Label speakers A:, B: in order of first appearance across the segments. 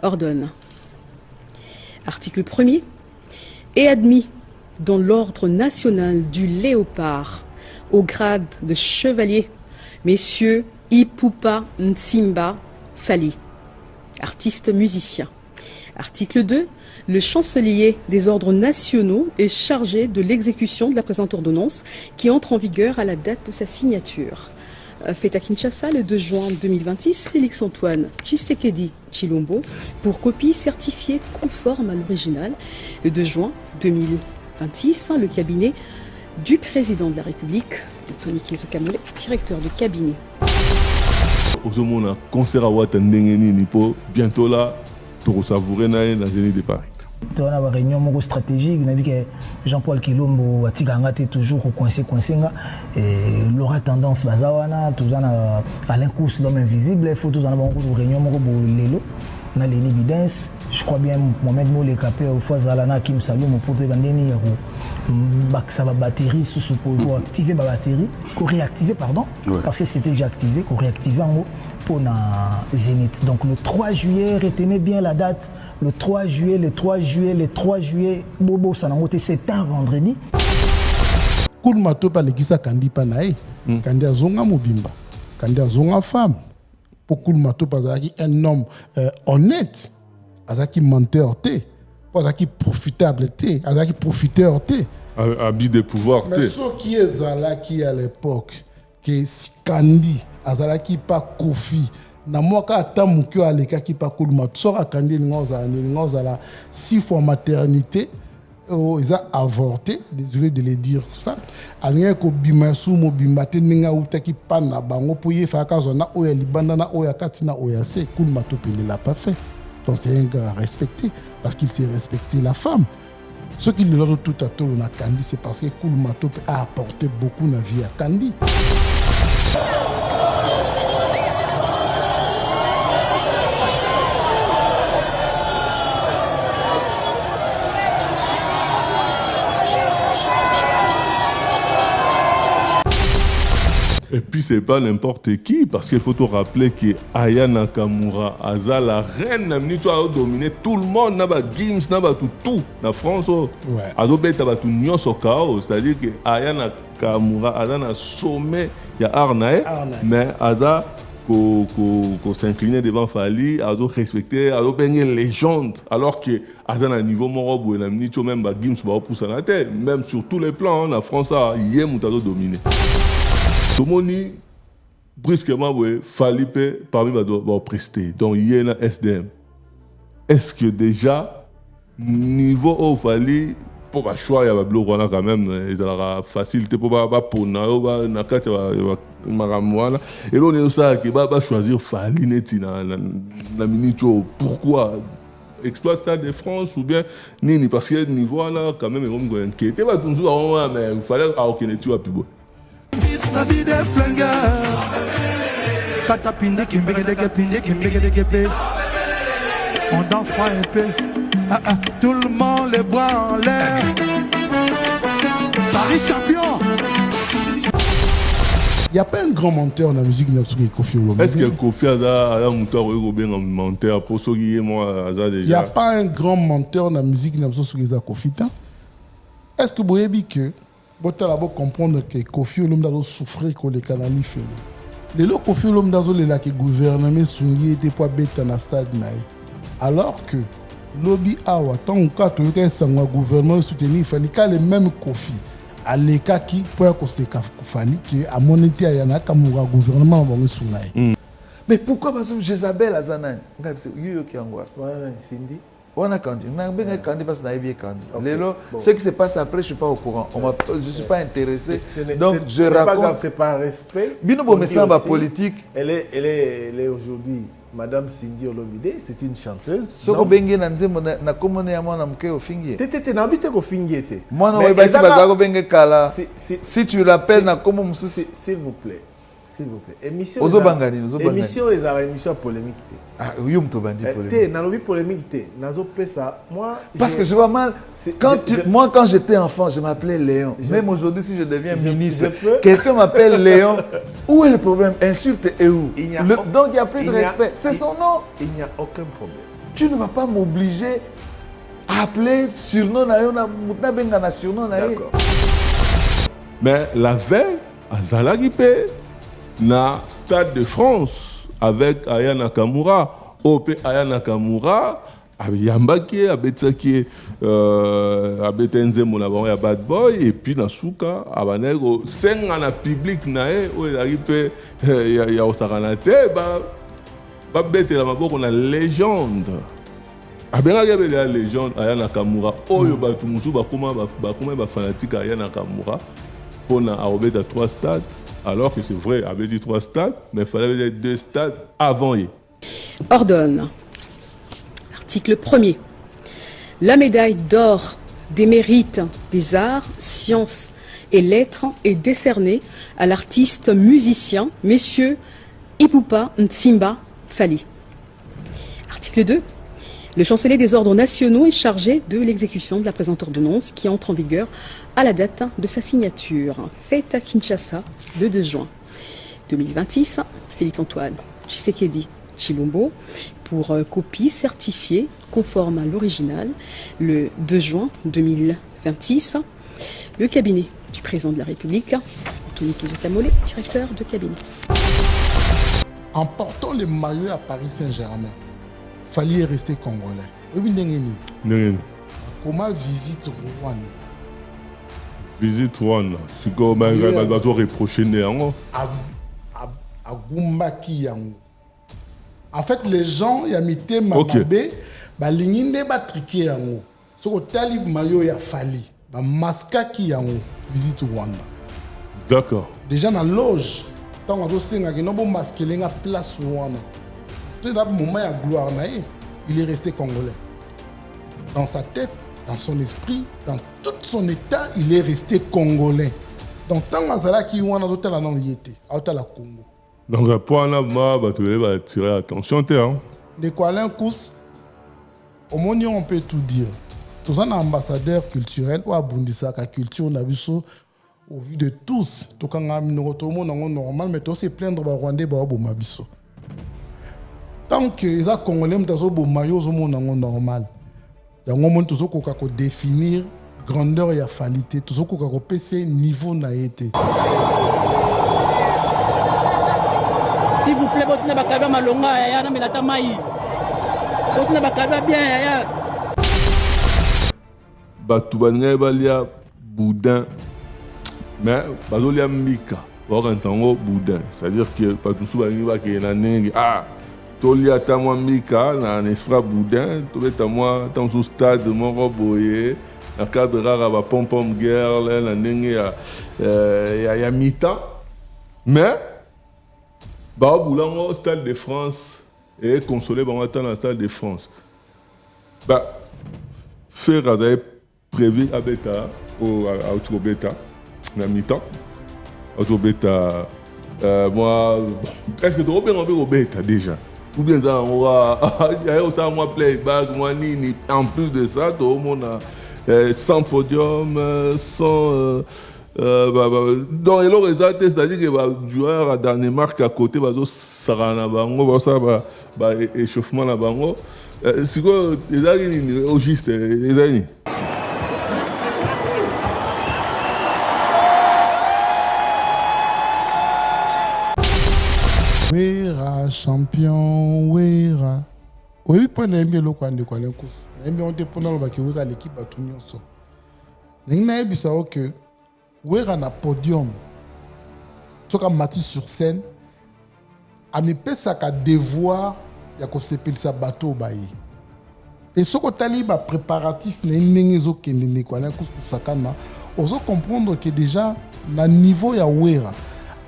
A: ordonne. Article 1er. Est admis dans l'ordre national du Léopard au grade de chevalier messieurs Ipupa Nsimba Fali, artiste musicien. Article 2. Le chancelier des ordres nationaux est chargé de l'exécution de la présente ordonnance qui entre en vigueur à la date de sa signature. Fait à Kinshasa le 2 juin 2026, Félix-Antoine Tshisekedi Tshilombo pour copie certifiée conforme à l'original. Le 2 juin 2026, le cabinet du président de la République, Tony Kizo Kamole, directeur de cabinet.
B: Ozomona concert à Watandengeni Nipo, bientôt là, pour savourer dans Zénith de Paris.
C: On a une réunion stratégique, on a vu que Jean-Paul Kilombo a toujours coincé et l'aura tendance bazawana tout ça Alain Kous l'homme invisible, il faut tout en avoir une réunion lelo on a l'évidence, je crois bien Mohamed Moulé capé au fois Zalana Kim Saloum pour te bandeni ça va batterie sous pour activer ma batterie, pour réactiver pardon parce que c'était déjà activé, pour réactiver en haut pour na Zénith. Donc le 3 juillet, retenez bien la date. Le 3 juillet, Bobo Sanangote, c'est un vendredi.
D: Koulmato pa lekisa kandi panae, kandi azonga mobimba, kandi azonga femme. Pour Koulmato pa zaki un homme honnête, azaki menteur té, pas azaki profitable té, azaki profiteur té.
B: Habit de pouvoir té.
D: Mais ce qui est zalaki à l'époque, que Kandi, azalaki pa Kofi. Na mwaka ata mukyo aleka ki pa Koulmato sora kandi ngozala 6 fois maternité ils ont avorté, désolé de le dire ça. Alien ko bimasu mo bimate ninga utaki pana bango poye faka zona oya libanda na oya katina oya se Koulmato ne l'a pas fait. Donc c'est un gars à respecter parce qu'il sait respecter la femme. Ce qui lui donne tout à tout na Kandi, c'est parce que Koulmato a apporté beaucoup na vie à Kandi.
B: Et puis c'est pas n'importe qui, parce qu'il faut te rappeler que Aya Nakamura, Aza la reine, a dominé tout le monde, n'a pas Gims, n'a pas tout, la France, Adobe n'a pas tout nyos au chaos, c'est-à-dire que Aya Nakamura, Aza na sommet, il y a Arnae, mais Aza qu'on s'inclinait devant Fali, Aza respecté, Aza une légende, alors que Aza na niveau morobo, il a mis même Gims, pour la tête, même sur tous les plans, la France a dominé. Tomoni, brusquement, Falipe parmi les prestés. Donc, il y a un SDM. Est-ce que déjà, niveau où Fali, pour le choix, il y a un quand même, il y a facilité pour et là, on est ça qui va choisir Fali na minute. Pourquoi? Exploit Stade de France ou bien Nini? Parce que niveau là, quand même, il va inquiéter. Mais il fallait qu'il tu as plus beau.
E: La vie des flingueurs. Kata pinde kimbeke. On danse pas un peu. Tout le monde les bras en l'air. Paris champion.
D: Il n'y a pas un grand menteur dans la musique de Kofi Olomide.
B: Est-ce que Kofi a un menteur pour ceux qui moi déjà?
D: Il n'y a pas un grand menteur dans la musique de Kofi. Est-ce que vous voyez que vous allez comprendre que Kofi Olomide a souffert que les canaliers font. Les lots Kofi Olomide a souffert que le gouvernement était pour bête dans le stade. Alors que lobby awa tant que le gouvernement soutenu, il fallait que les mêmes Kofi à l'écart qui pour que c'est Kafani que à mon été il y en a comme le gouvernement va soutenir.
F: Mais pourquoi parce que Jézabel Azana, Yuyo qui angoisse. Cindy. On a Kandi. On a bien Kandi parce qu'on a bien Kandi. Ce qui se passe après, je ne suis pas au courant. Je ne suis pas intéressé. Donc je raconte.
G: Pas grave, c'est pas un respect.
F: Binobo Messamba politique.
G: Elle est aujourd'hui Madame Cindy Olomide, c'est une chanteuse.
F: Soko bengi nanze na komone ya mwana mke ofingie.
G: Tete na bite ko fingie te.
F: Mwana we basi bazako bengi kala. Si tu l'appelles na komo mususi
G: s'il vous plaît. S'il vous plaît. Émission les arts émission polémique.
F: Ah, oui, on te bandi
G: polémique. Dans le polémique, nazo pesa. Moi
F: parce que je vois mal moi quand j'étais enfant, je m'appelais Léon. Même aujourd'hui si je deviens ministre, quelqu'un m'appelle Léon. Où est le problème? Insulte et où? Donc il n'y a plus de respect. C'est son nom.
G: Il n'y a aucun problème.
F: tu ne vas pas m'obliger à appeler surnom na benga surnom na ye.
B: Mais la veille, à Zalagipé, na Stade de France, avec Aya Nakamura, OP Aya Nakamura, Yambaki, Abetsaki, Abetenze Monabon, ya Bad Boy, et puis Nasuka, Abanego, 5 ans public nae, où il arrive, il y a Osaranate, Babete la Maboko, on a légende. Abenga y a la légende Aya Nakamura, Oyo Batumusu, Bakuma, fanatique Aya Nakamura, pour Arobet à 3 stades, alors que c'est vrai, avait dit 3 stades, mais il fallait dire 2 stades avant.
A: Ordonne. Article 1er. La médaille d'or des mérites des arts, sciences et lettres est décernée à l'artiste musicien, messieurs Ipupa Ntsimba Fali. Article 2. Le chancelier des ordres nationaux est chargé de l'exécution de la présente ordonnance qui entre en vigueur à la date de sa signature. Faite à Kinshasa le 2 juin 2026. Félix-Antoine Tshisekedi Chilombo pour copie certifiée conforme à l'original le 2 juin 2026. Le cabinet du président de la République, Anthony Kizokamole, directeur de cabinet.
D: En portant le maillot à Paris Saint-Germain, Fali est resté congolais. Comment visite Rwanda?
B: Visite Rwanda. C'est comme un reproché néanmoins.
D: À Gumbaki Yango. En fait, les gens, il y a mis Mabé, Balingine Batriké Yango. Ce que Talib Mayo ya Fali, Maskaki Yango, visite Rwanda.
B: D'accord.
D: Déjà dans la loge, tant qu'on a dit que masqué la place Rwanda. Tout d'un moment, il y a gloire, il est resté congolais. Dans sa tête, dans son esprit, dans tout son état, il est resté congolais. Donc, tant que il y a un hôtel à la Congo.
B: Donc, le point là, tu vas attirer l'attention.
D: Les Kuala Kous, au monde, on peut tout dire. Tous un ambassadeur culturel ou abondissant la culture, on a vu ça au vu de tous. Tout le monde est normal, mais tout se plaindre de Rwandais, c'est tant que les Congolais sont maillot normal, il y a un moment où on peut définir grandeur et qualité, tout ce qu'on peut passer niveau na été.
H: S'il vous plaît, vous n'avez pas malonga ya na melata mai. Vous n'avez pas bien ya.
B: Batu banya balia boudin, mais bazolia mika. Wakansango boudin, c'est-à-dire que batu subani ba ke na nengi tolia tamwa mika na esprit boudin, tobe tamwa tam sous stade moko boye, na cadre rara ba pom girl na nengi ya mita. Mais ba boulango stade de France et consolé ba dans le stade de France. Bah faire avait prévu à beta au beta na mi-temps. Beta moi est-ce que tu as bien au beta déjà ou bien ça on va ça moi playback moi ni en plus de ça tout le monde a 100 podiums 100 dans le résultat c'est-à-dire que bah joueur à Danemark à côté bah sarana bango ça bah échauffement la bango c'est quoi les amis au juste les amis.
D: Wera champion Wera. Oui pour n'aimer le coin de quoi les coups. N'aimer on te prend le qui Wera l'équipe à tout nyonso. N'aimer bisa que Wera na podium. Toka mati sur scène. A me pesa ka devoir ya ko sepel sa bateau bayi. Et ce que taliba préparatif n'engezo kende quoi les coups pour sakana. Oso comprendre que déjà na niveau ya Wera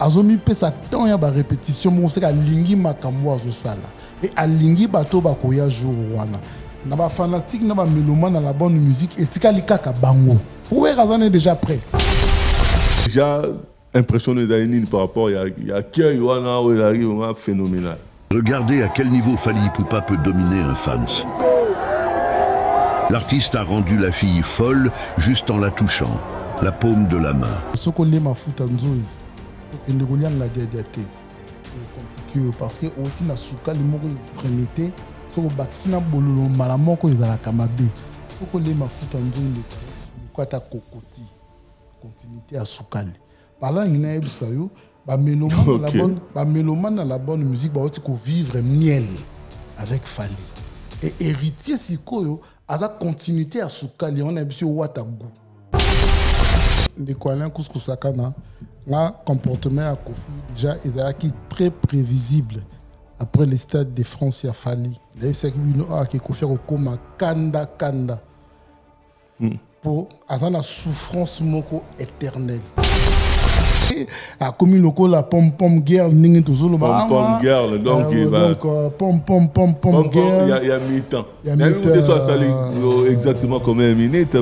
D: azomi pesa tant ya ba répétition mo seka lingi makambo azosala et alingi bato bakoya jour wana na ba fanatique na ba mélomane na la bonne musique et tikali kaka bango ouais razane déjà prêt
B: déjà impressionné d'Aïnine par rapport il y a qui wana où il arrive vraiment phénoménal.
I: Regardez à quel niveau Fally Ipupa peut dominer un fans. L'artiste a rendu la fille folle juste en la touchant, la paume de la main.
D: Sokole mafuta nzoi okende kolianga diadiate compliqué parce que oti na suka limoko extrémité soko bakisina bololo mbala moko ezalaka mabe soko lema futa nzonde kwata kokoti continuité à sukali parlant ngina yebisa yo bamélomane na la bonne musique baoti kovivre miel avec Fally et héritier sikoyo aza continuité à sukali on a yebisi yo wata goût ndeko Alain Kouskou-Sakana na comportement à Kofi déjà ezalaki très prévisible après le stade de France ya Fally yebisa kibino ke Kofi okoma kanda pour azana souffrance moko éternelle a commis loko la pom girl ningi tozolo ba
B: pom girl donc
D: pom girl
B: il y a mi-temps il y a mi-temps soit ça exactement combien de minutes.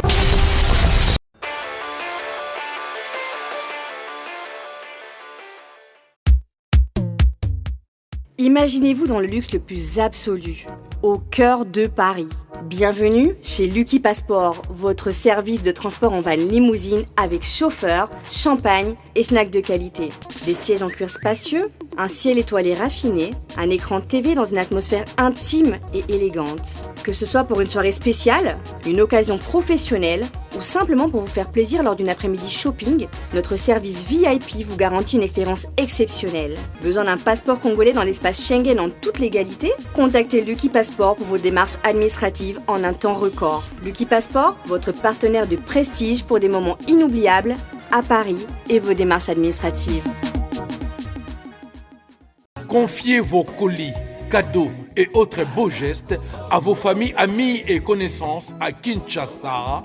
J: Imaginez-vous dans le luxe le plus absolu, au cœur de Paris. Bienvenue chez Lucky Passport, votre service de transport en van limousine avec chauffeur, champagne et snacks de qualité. Des sièges en cuir spacieux, un ciel étoilé raffiné, un écran TV dans une atmosphère intime et élégante. Que ce soit pour une soirée spéciale, une occasion professionnelle ou simplement pour vous faire plaisir lors d'une après-midi shopping, notre service VIP vous garantit une expérience exceptionnelle. Besoin d'un passeport congolais dans l'espace Schengen en toute légalité? Contactez Lucky Passport pour vos démarches administratives en un temps record. Lucky Passport, votre partenaire de prestige pour des moments inoubliables à Paris et vos démarches administratives.
K: Confiez vos colis, cadeaux et autres beaux gestes à vos familles, amis et connaissances à Kinshasa.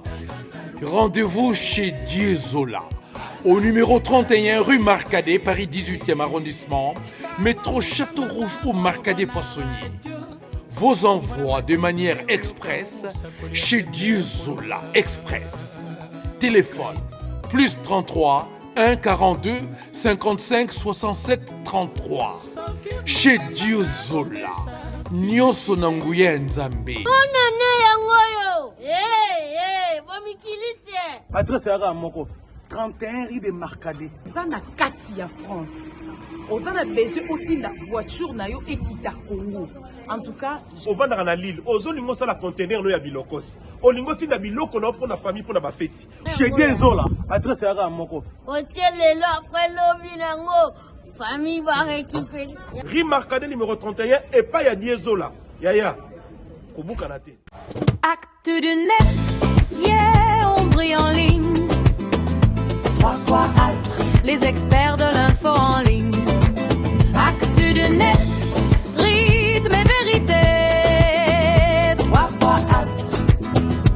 K: Rendez-vous chez Dieuzola, au numéro 31 rue Marcadet, Paris 18e arrondissement, métro Château-Rouge ou Marcadet Poissonnier. Vos envois de manière express chez Dieuzola Express. Téléphone plus 33 1 42 55 67 33. Chez Dieuzola. Nyonso nanguye nzambe.
H: Adresse à Moko 31 rue de Marcadet. Ça na kati ya France. Ozana besoin aussi la voiture na yo ekita Congo. En tout cas,
L: au vendre na Lille, ozolingo ça la conteneur no ya bilokos. Olingo tinda biloko na pour na famille pour na ba fête.
H: Chez Dieuzola. Adresse à Moko.
M: Hôtel là après lobby nango. Famille va récupérer.
L: Rue Marcadet numéro 31 et pas ya Dieuzola. Yaya. Kobukanate.
N: Acte de net. Yeah, on brille en ligne. 3 fois Astre, les experts de l'info en ligne. Acte de net, rythme et vérité. 3 fois Astre,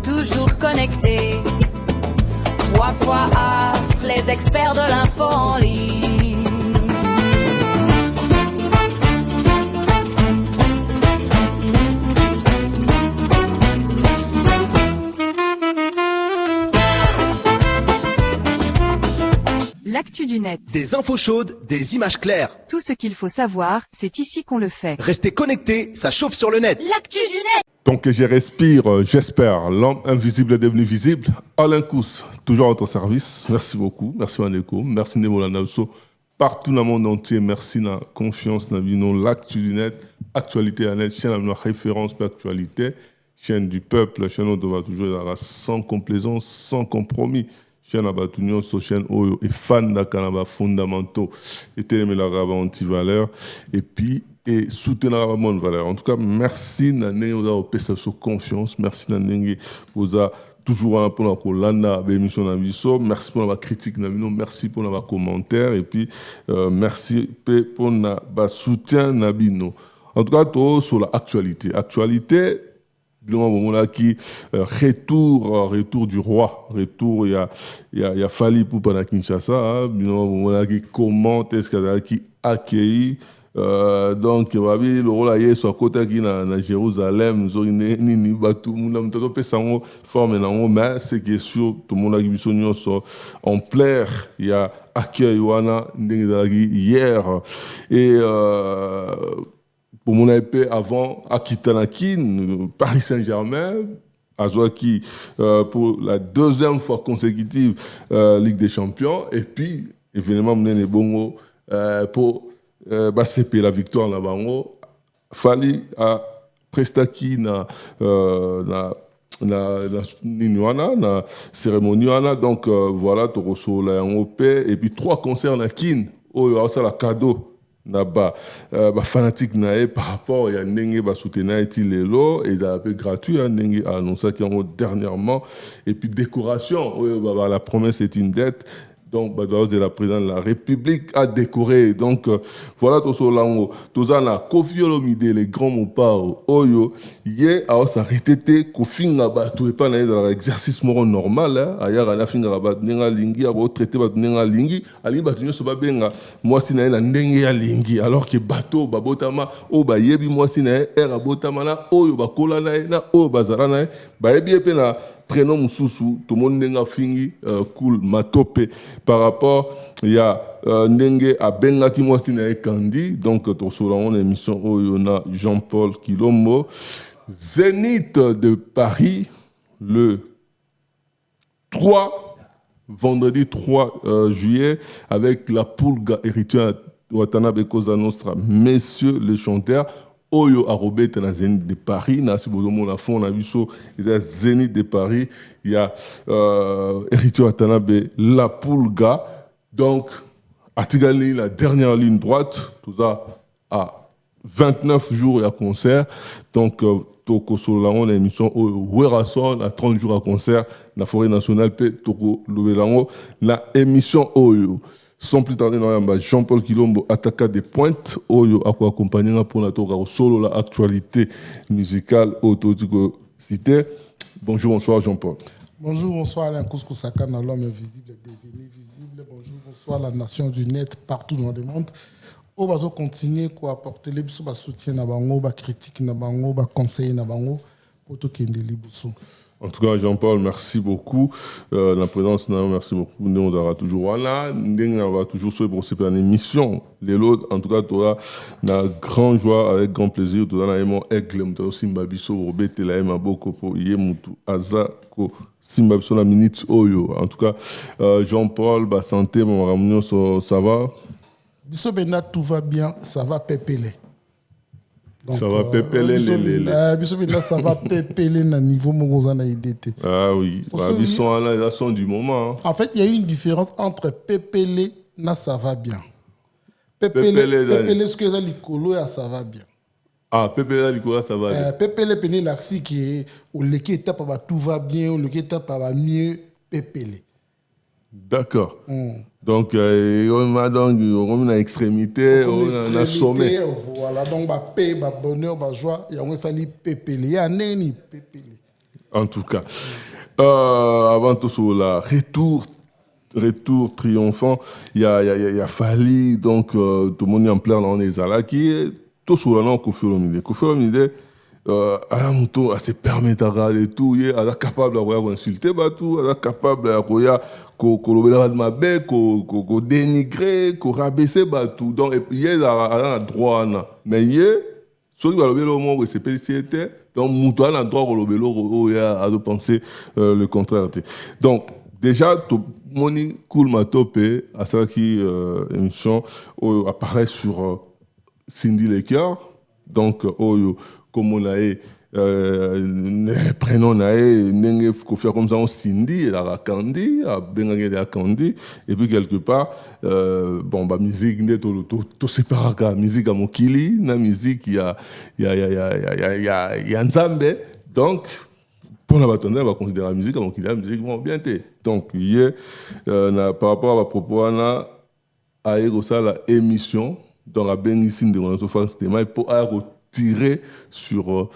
N: toujours connecté. 3 fois Astre, les experts de l'info en ligne.
O: L'actu du net.
P: Des infos chaudes, des images claires.
O: Tout ce qu'il faut savoir, c'est ici qu'on le fait.
P: Restez connectés, ça chauffe sur le net.
M: L'actu du net.
B: Donc je respire, j'espère. L'homme invisible est devenu visible. Alain Kous, toujours à votre service. Merci beaucoup. Merci Maneko. Merci Nemola Nabso. Partout dans le monde entier, merci na confiance na bino. L'actu du net, actualité à net, chaîne à référence pour l'actualité, chaîne du peuple, chaîne où on va toujours être sans complaisance, sans compromis. Chaîne à Batunion, chaîne Oyo et fan d'Akanaba fondamentaux et télémélaga anti-valeur et puis et soutenir la bonne valeur. En tout cas, merci Nané Oda Opesa sur confiance, merci Nané Oda toujours pour la Kolanda émission Naviso, merci pour la critique Navino, merci pour la commentaire et puis merci pour la soutien Nabino. En tout cas, tout sur l'actualité. Actualité qui retour du roi, retour il y a Fally Ipupa Kinshasa, qui commente est-ce qu'il qui accueilli donc le rôle est sur côté qui na Jérusalem nous ni batu monde tout pe sango forme na mais c'est que sûr tout le monde qui bisonyo so en plaire il y a accueil wana hier et pour mon épée avant Akitanakin, Paris Saint-Germain, Azouaki pour la deuxième fois consécutive Ligue des Champions, et puis évidemment Mnene Bongo pour CP la victoire là-bas. Fally à prestaki na cérémonie wana, donc voilà tokosola yango pe, et puis 3 concerts na kin oyo asala cadeau na fanatique na ye par rapport ya ndenge basoutenir eti lelo ezala pe gratuit ndenge annoncaki yango dernièrement, et puis décoration oyo la promesse est une dette. Donc, la présidente de la République a décoré. Donc, voilà tout ça. Tout ça, Kofi Olomide, les grands mots Oyo, hier, a s'arrêté, Kofi Ngabato, et pas dans l'exercice normal. Ailleurs, on a fini à battre lingi, à traiter battre lingi, à li battu so babenga. Moi, si na ndenge ya lingi, alors que bateau, babotama, o ba yebi, moi, si na era botama na, oyo bakola na, o bazara na, ba yebi epe na. Prénom Moussoussou, tout le monde n'a fini cool, matope. Par rapport, il y a Nenge à Benga qui m'a Kandi, donc tout sur la émission où il y a Jean-Paul Kilombo. Zénith de Paris, le 3, vendredi 3 juillet, avec la Pulga héritière Watanabe Cosa Nostra, messieurs les chanteurs. Oyo Arobet na Zénith de Paris, na Sibodomo la fond na biso, il y a Zénith de Paris, il y a Héritier Watanabe, la Pulga, donc Atigali, la dernière ligne droite, tout ça à 29 jours à concert, donc Toko Solango, l'émission Werason, à 30 jours à concert, la Forêt Nationale, Toko Loubelango, la émission Oyo. Sans plus tarder, Jean-Paul Kilombo, attaquant des pointes, Oyo, à quoi accompagner pour la tour solo la actualité musicale autodicité. Bonjour, bonsoir Jean-Paul.
D: Bonjour, bonsoir Alain Kouskou-Saka, l'homme invisible est devenu visible. Bonjour, bonsoir la nation du net partout dans le monde. On va continuer à apporter les soutien à bango, critique à bango, conseil à bango pour tout qui est libre.
B: En tout cas, Jean-Paul, merci beaucoup. La présence, merci beaucoup. Nous aura toujours là. On va toujours se brosser pour une émission. Les autres, en tout cas, tu auras la grande joie, avec grand plaisir. Tu auras mon aigle, tu auras Simbabiso, Robert, tu auras Maboko, pour Yemutu, Azako, Simbabiso, la minute Oyo. En tout cas, Jean-Paul, santé, mon ramounion, ça va?
D: Biso Bena, tout va bien, ça va pépeler. Donc,
B: ça va pépeler
D: ça va pépeler na niveau Mogozana IDT.
B: Ah oui, ils sont du moment.
D: En fait, il y a une différence entre pépeler na ça va bien. Pépeler ce que ça likolo et ça va bien.
B: Ah, pépeler likolo ça va bien.
D: Pépeler pené l'axi qui est au lequel étape tout va bien, au lequel étape va mieux pépeler.
B: D'accord. Donc, on a une extrémité, on a un sommet.
D: Voilà, donc, paix, bonheur, joie, il y a un sali pépélé, il y a un pépélé.
B: En tout cas, avant tout cela, retour triomphant, il y a Fali, donc tout le monde est en plein dans les alas, qui est tout sur le Kofi Olomide. Kofi Olomide, à se permettre et tout, il est capable d'insulter, il est capable de dénigrer, de rabaisser, donc il est à droit. Mais il est, ceux qui vont le monde, c'est pélicité, donc il a le droit de penser le contraire. Donc, déjà, tout le monde cool matopé, à ça qui émission apparaît sur Cindy Lecoeur, donc, comme on a prénom nenge ko faire comme ça on Cindy et la Kandi a benga la Kandi et puis quelque part bon ba musique ne to séparaka musique à mokili na musique il y a nzambe donc pour la bâtonner va considérer la musique à mokili la musique bon bien té donc hier par rapport à propos na a ça la émission dans la bénissine de notre face thème pour tirer sur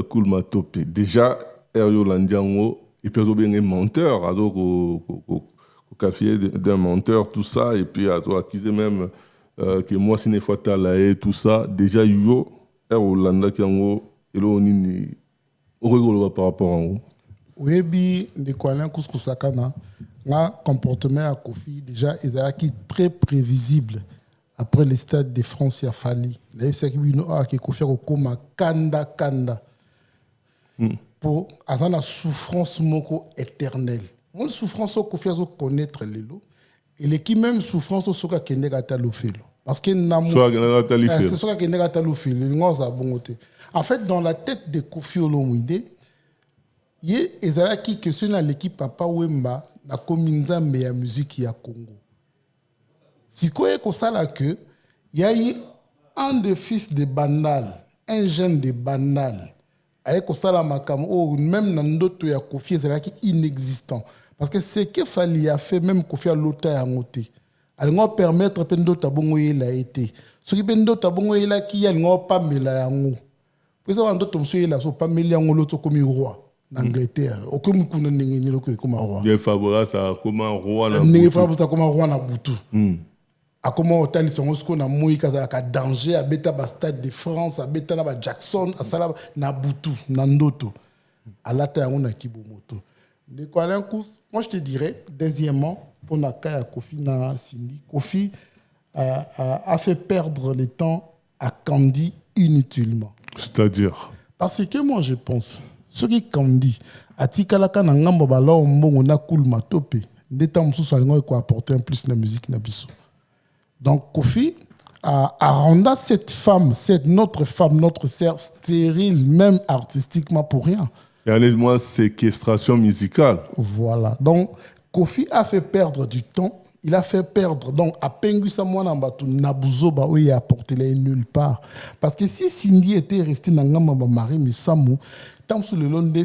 B: Kulma Topé. Déjà, Erio Landiango, et puis il y a un menteur, au café d'un menteur, tout ça, et puis à toi, qui même que moi, si n'est pas talaé, tout ça, déjà, yo, Erio Landiango, et là, on est au par rapport à vous.
D: Oui, bien, de quoi l'un Kouskou-Sakana, un comportement à Kofi, déjà, ils sont très prévisible. Après le stade de France, il y a fallu. Là, c'est qu'il faut faire comme Kanda. Pour avoir une souffrance éternelle. Une souffrance qu'on fait connaître les lots. Et les qui même souffrance au soka kende gata lo felo. Parce que c'est ça qui est en fait, dans la tête de Kofi Olomide, il y a qui questionne l'équipe Papa Wemba na kominza meilleure musique ya Congo. Si quoi est ça là que il y a eu un des fils de Banal, un jeune de Banal, avec ça là makam ou même dans d'autres ya Kofi est qui inexistant. Parce que ce qu'il fallait a fait même Kofi a l'autre à ngoté. Alors permettre pen d'autres bongo il a été. Ce qui pen d'autres bongo il a qui a pas mela yango. Pour ça d'autres monsieur il a so pas mela yango l'autre comme roi. L'Angleterre, aucun kuna n'engi loko comme roi.
B: Il est favorable ça comme roi na.
D: N'engi favorable ça comme roi na butu. A comment hôtel sont ce qu'on a moui kaza ka danger à beta ba stade de France, à beta na ba Jackson, à sala na butu, na ndoto. À la terre on a kibomoto. De quoi moi je te dirais deuxièmement pour na kaya Kofi na Cindy, Kofi a fait perdre le temps à Kandi inutilement.
B: C'est-à-dire
D: parce que moi je pense ce qui Kandi atikalaka na ngambo ba la mbongo na kulma topé ndeta mususu alingo ko apporter un plus na musique na biso. Donc Kofi a rendu cette femme, notre femme, notre sœur stérile même artistiquement pour rien.
B: Et allez-moi séquestration musicale.
D: Voilà. Donc Kofi a fait perdre du temps. Il a fait perdre donc à Penguisa Mwanambatu Nabuzoba où il a apporté les nulle part. Parce que si Cindy était restée dans Ngamba Marie Misamu, tant sur le long de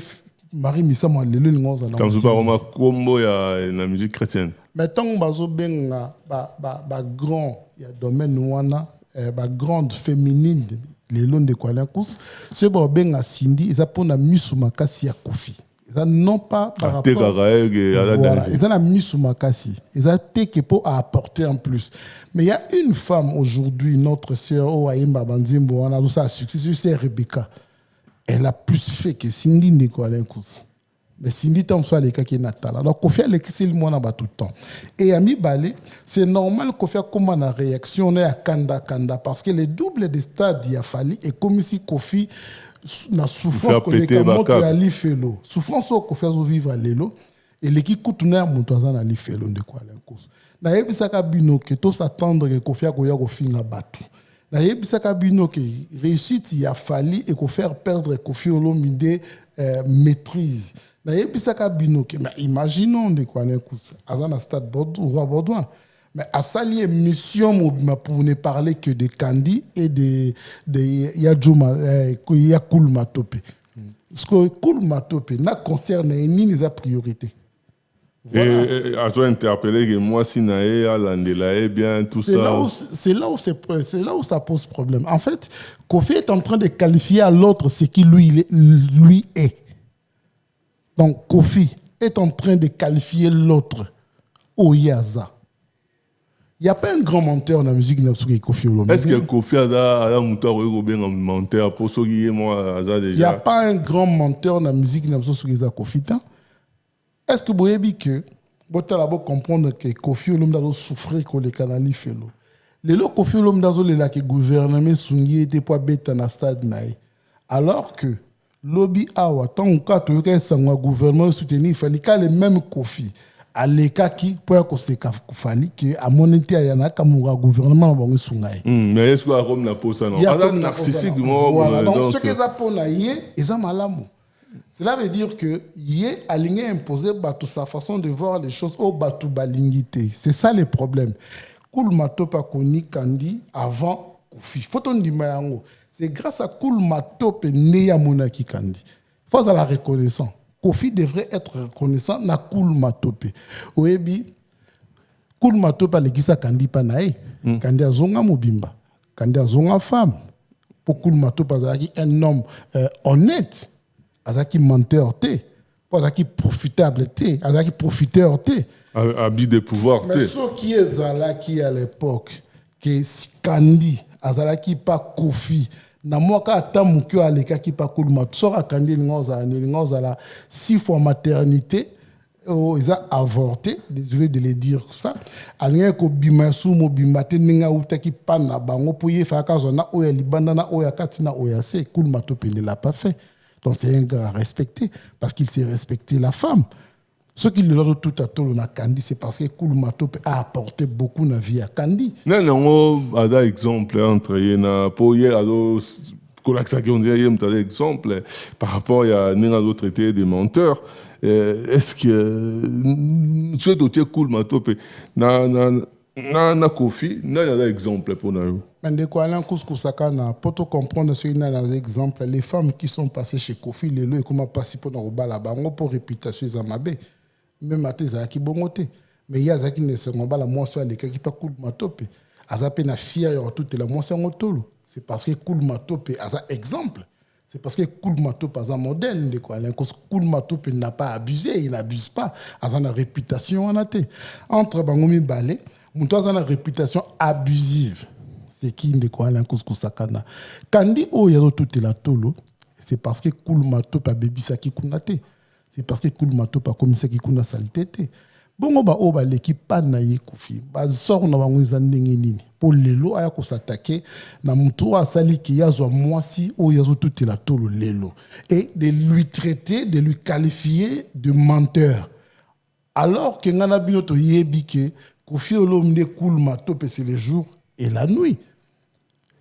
D: Marie Misamu le long de
B: tant sur Roma combo ya la musique chrétienne.
D: Mais tant bazo benga ba grand il y a domaine wana ba grande féminine les long de Kwalankus c'est ba benga Cindy ils a pour na misu makasi ya Kofi. Ils n'ont pas par rapport voilà, ils ont la mise sous ma cassie. Ils ont été pour apporter en plus. Mais il y a une femme aujourd'hui, notre sœur Oaïmba Banzimbo, on a tout ça succès, c'est Rebecca. Elle a plus fait que Cindy Nikolenkus. Mais Cindy tombe sur les cas qui est natal. Alors Kofi a l'écrit le monde tout le temps. Et Ami Balé, c'est normal Kofi a comment la réaction à Kanda parce que les doubles des stades il a fallu et comme si Kofi na souffrance que moto ya lifelo souffrance ko faire vivre lelo et l'équipe kutuna moto azana lifelo de quoi l'encours na yebisaka bino que to s'attendre que Kofi akoya ko finga batu na yebisaka bino que réussite il a fallu et ko faire perdre Kofi Olomide maîtrise na yebisaka bino que imaginons de quoi l'encours azana stade roi Baudouin. Mais à salier mission pour ne parler que de Kandi et de Yajuma Yakul Matope. Parce que Koul Matope n'a concerné ni les priorités.
B: Voilà. Et à toi interpeller que moi si nae alandela bien tout ça.
D: C'est là où ça pose problème. En fait, Kofi est en train de qualifier à l'autre ce qui lui est. Donc Kofi est en train de qualifier l'autre au Yaza. Il n'y a pas un grand menteur dans la musique de Kofi Olomide.
B: Est-ce que Kofi a un menteur pour ceux qui moi déjà?
D: Il n'y a pas un grand menteur dans la musique de Kofi. Est-ce que vous voyez que vous allez comprendre que Kofi Olomide a souffert que les canali fait l'eau. Les lots Kofi Olomide a que le gouvernement Sungi était pas bête dans le stade naï. Alors que lobby awa tant que tu as un gouvernement soutenu, il fallait que les mêmes Kofi. À l'écaki pour que c'est fallait que à mon intérêt yana kamura gouvernement bangi sungai.
B: Mais est-ce que Rome n'a pas ça non? Adam narcissique
D: voilà. Donc ce que ça pour naïe ils ont malamu. Cela veut dire que yé aligné imposé batou sa façon de voir les choses au batou balingité. C'est ça le problème. Koul Matope koni Kandi avant Kofi. Faut on dire mayango. C'est grâce à Koul Matope neya monaki Kandi. Faut à la reconnaissance. Kofi devrait être reconnaissant na Koul Matope. Oebi Koul Matope alekisa Kandi panae. Kandi azonga mobimba. Kandi azonga femme. Pour Koul Matope azaki un homme honnête. Azaki menteur te. Pas azaki profitable te. Azaki profiteur te.
B: Habit de pouvoir te.
D: Mais ce qui est Zalaki à l'époque, que Kandi azalaki pas Kofi. Na mwaka atamu kyo aleka ki pa kulma tsora Kandi ngoza la 6 fois maternité ils ont avorté, désolé de le dire ça. Alien ko bimasu mo bimate ninga utaki pana bango pour y faire kazona oya libanda na oya katina oya se Koul Matope ne l'a pas fait. Donc c'est un gars à respecter parce qu'il s'est respecté la femme. Ce qui le donne tout à tout na Kandi, c'est parce que Cool Matope a apporté beaucoup de vie à Kandi.
B: Non, non, un exemple entre yena pour hier alors on dirait un exemple par rapport à un traité de menteurs. Est-ce que ce dossier Cool Matope na Kofi na un exemple pour nous?
D: Mais de quoi là pour te comprendre ce qu'il y a dans exemple, les femmes qui sont passées chez Kofi les lois comment passer pour dans le bango pour réputation Zamabe. Même à tes qui bongoté mais il y a ça qui ne se pas la moisson les qui pas Cool Matope azape na fier tout la moisson autour c'est parce que Cool Matope a ça exemple c'est parce que Cool Matope a un modèle de quoi Cool Matope n'a pas abusé il n'abuse pas a une réputation en athée entre bangomi balé mon toi a une réputation abusive c'est qui de quoi sakana kandi o ya tout la tolo c'est parce que Cool Matope a bébi ça qui kunate. C'est parce que Cool Matope a commis ça qui kuna saleté. Bongo ba oba l'équipe pas na Kofi. Ba sort na bango nzandenge nini. Pour lelo aya ko s'attaquer na muto a sali ki yazo mwasi o yazo tout la tolo lelo et de lui traiter, de lui qualifier de menteur. Alors que ngana bino to yebi ke Kofi olomne Cool Matope c'est le jour et la nuit.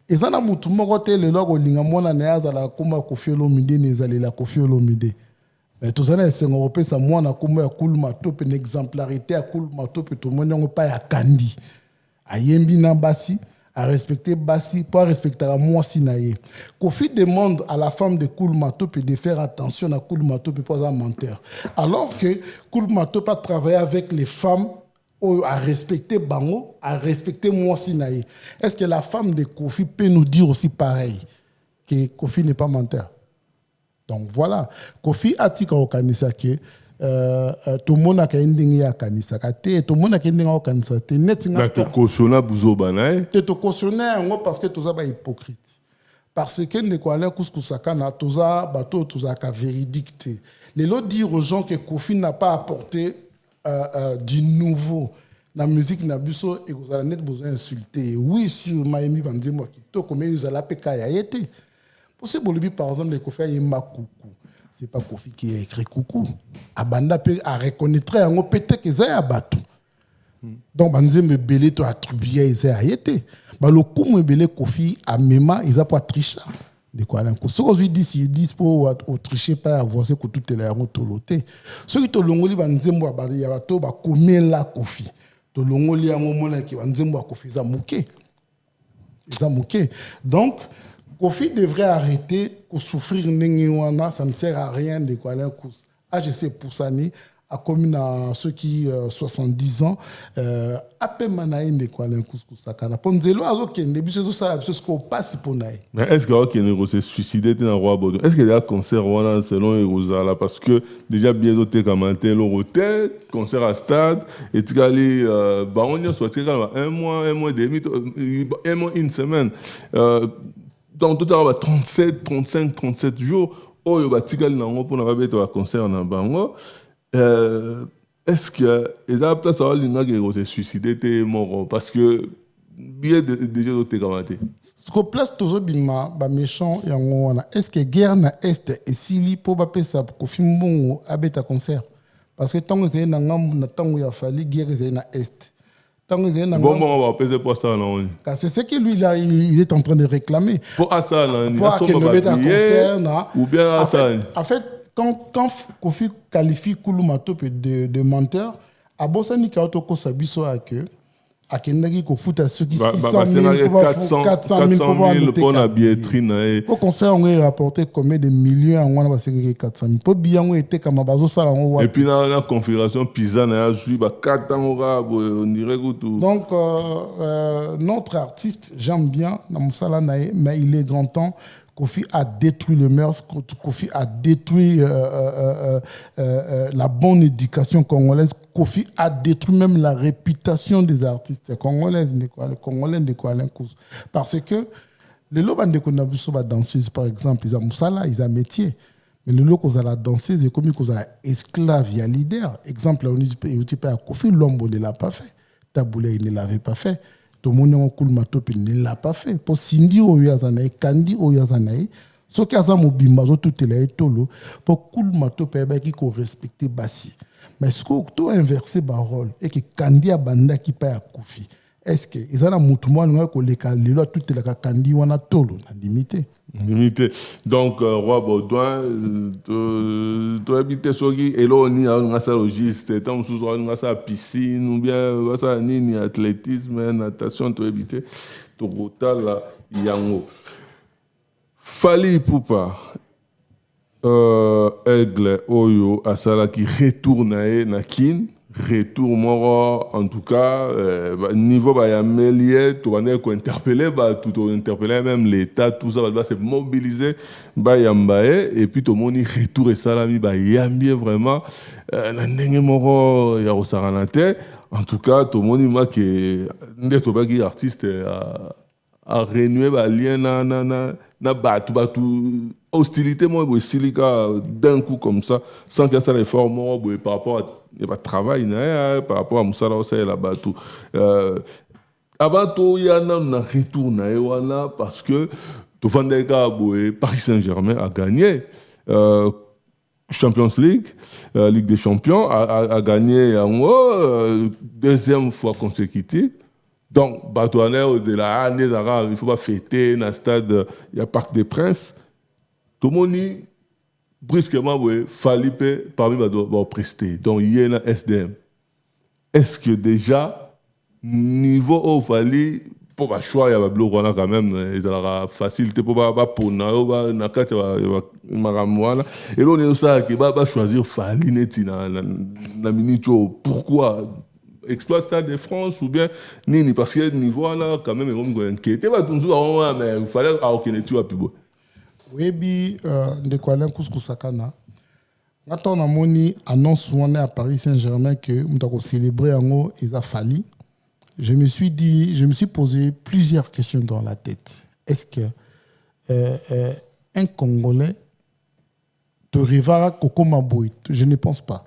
D: Et ça na mutu moko te lelo ko linga mona na yazala komba Kofi olomide nezalela Kofi olomide. Mais tout ça, c'est un européen, ça moi, na comme Cool Matope, une exemplarité à Cool Matope, tout le monde n'a pas à Kandi. À Yembi Nambasi, à respecter Bassi, pas respecter à moi Sinaye. Kofi demande à la femme de Cool Matope de faire attention à Cool Matope, pas un menteur. Alors que Cool Matope a travaillé avec les femmes à respecter Bango, à respecter moi Sinaye. Est-ce que la femme de Kofi peut nous dire aussi pareil, que Kofi n'est pas menteur? Donc voilà, Kofi a dit au kanisa que tout le monde a une à kanisa, tout le monde a une à kanisa. Tu es
B: cautionné Bouzobana.
D: Tu es cautionné parce que tu es hypocrite. Parce que ne quoi aller couscousakana, tu as véridique. Les lots dire aux gens que Kofi n'a pas apporté du nouveau. La musique n'a pas et vous allez besoin d'insulter. Oui, sur Miami Bandimo, qui te comme ils allaient pécailler a été. Par exemple, les Kofi a coucou. C'est pas Kofi qui a écrit coucou. Abanda peut reconnaître un peut-être que c'est un bateau. Donc, banzé me belé to attribué ils a été. Ba le coup me belé Kofi a mema ils a pas tricher. De quoi là. Ce que je dis si disent pour tricher pas avancer que tout est là en toloté. Ce qui to longoli banzé mo ba ya bato ba combien la Kofi. To longoli a moment qui banzé mo Kofi za muké. Za muké. Donc Kofi devrait arrêter de souffrir, ça ne sert à rien de quoi aller AGC Poussani a commis à ceux qui 70 ans à peine manaïn de quoi aller couscoussakana. Ponzelo a zoké ne bise ça ce qu'on passe pour naï.
B: Mais est-ce qu'il s'est suicidé dans roi Bordeaux? Est-ce qu'il y a un concert selon Erosala parce que déjà bien d'autres commentaires l'hôtel concert à stade et tu allé baronnier soit un mois et demi un mois une semaine. Donc, tout à l'heure, 37, 35, 37 jours, oh, il y a un pour un concert en Bango. Est-ce qu'il y a la place où il s'est suicidé, il est mort? Parce que, bien déjà, il a été
D: ce qu'on place toujours bien, méchant, est-ce que guerre na Est et Sili pour pas ça pour film bon à bêta concert? Parce que tant que c'est un tant il a fallu guerre c'est na Est.
B: Bon, on va peser pour ça.
D: C'est ce que lui, là, il est en train de réclamer.
B: Pour ça,
D: ou bien à ça. En fait, quand Kofi qualifie Cool Matope de menteur, à Bossani Kaotoko Sabiso a que à Kendaki ko fout à ceux qui 600 000 400 000 pour la billetterie. Au concert, on a rapporté combien de millions en on a passé 400 000. Pour bien on était comme bazo ça
B: et puis dans la configuration Pisa na joué 4 ans on dirait tout.
D: Donc notre artiste j'aime bien dans Moussala Naé mais il est grand temps. Kofi a détruit le mœurs, Kofi a détruit la bonne éducation congolaise, Kofi a détruit même la réputation des artistes congolaises, les Congolais de Kuala Lumpur. Parce que les lobans de Konabuso va danseuse, par exemple, ils ont Moussala, ils ont métier. Mais le lot la danseuse, c'est comme ils ont esclave, il y a leader. Exemple, on dit à Kofi, Lombo ne l'a pas fait. Taboulé, il ne l'avait pas fait. Tout le monde Cool Matope ne l'a pas fait. Pour Cindy Oyazanaï, Kandi Oyazanaï, ce qui a ça mobimba, tout est là et tout le. Pour Cool Matope, il faut respecter Bassi. Mais est-ce que tu as inversé le rôle et que Kandi a banda qui paye à Koufi? Est-ce que ils ont un mouvement où les Kandi tout est là Kandi on a tout limité.
B: Limité. Donc, Roi Baudouin, tu habites sur qui? Et là, on a un logiste, tant que on a sa piscine, ou bien, ça ni athlétisme, natation, tu habites, tu rotal là, yango. Fali Poupa, Aigle, Oyo, Asala qui retourne à Kin. Retour moro en tout cas niveau ba ya melier to ane ko interpeller ba tout interpeller même l'état tout ça va se mobiliser ba yambae et puis to moni retour et salami ba yambie vraiment na ndenge moro ya osaranate en tout cas to moni ma que ndeto ba ki artiste a renouer ba lien na batu hostilité moi bo silika d'un coup comme ça sans qu'il y ait ça effort moi par rapport à il n'y a pas de travail par rapport à Moussala Ossé là-bas tout. Avant tout, il y a un retour parce que Paris Saint-Germain a gagné Champions League, Ligue des Champions, a gagné deuxième fois consécutive. Donc, il ne faut pas fêter dans le stade, il y a Parc des Princes. Tout le monde brusquement, il fallait parmi les prester. Donc, il y a un SDM. Est-ce que déjà, niveau où il fallait, pour le choix, il y a quand même, il y a facilité pour et là, on est aussi qui va choisir Fali la minute. Pourquoi exploit Stade de France ou bien Nini? Parce que niveau là, quand même, il y a inquiété. Mais il fallait aucun tu as plus beau.
D: Oui, de quoi Couscous-Sakana. Quand on a moni annonce à Paris Saint-Germain que nous avons célébré en haut et ça Fali, je me suis posé plusieurs questions dans la tête. Est-ce que un Congolais te rêvera Koko Maboui? Je ne pense pas.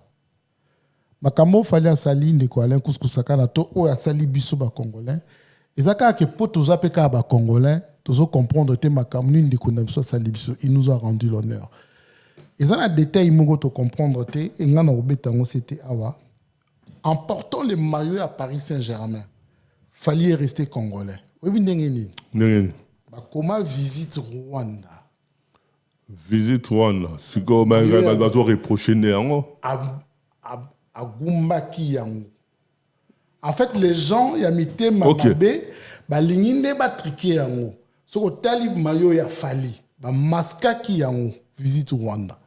D: Makamo fallait à Sali de quoi Couscous-Sakana to ou à Sali biso ba Congolais. Et ça que pour tous les Congolais tous comprendre que il nous a rendu l'honneur. Et ça, un détail, il faut comprendre que c'était en portant le maillot à Paris Saint-Germain, il fallait rester congolais. Comment visite Rwanda?
B: Visite Rwanda. C'est comme un reproché néanmoins.
D: À Gumbaki Yango. En fait, les gens, il y a mis Mabé, l'ingine ba triqué yango. Ce que talib mayo ya Fali, maska ki yango visite Rwanda.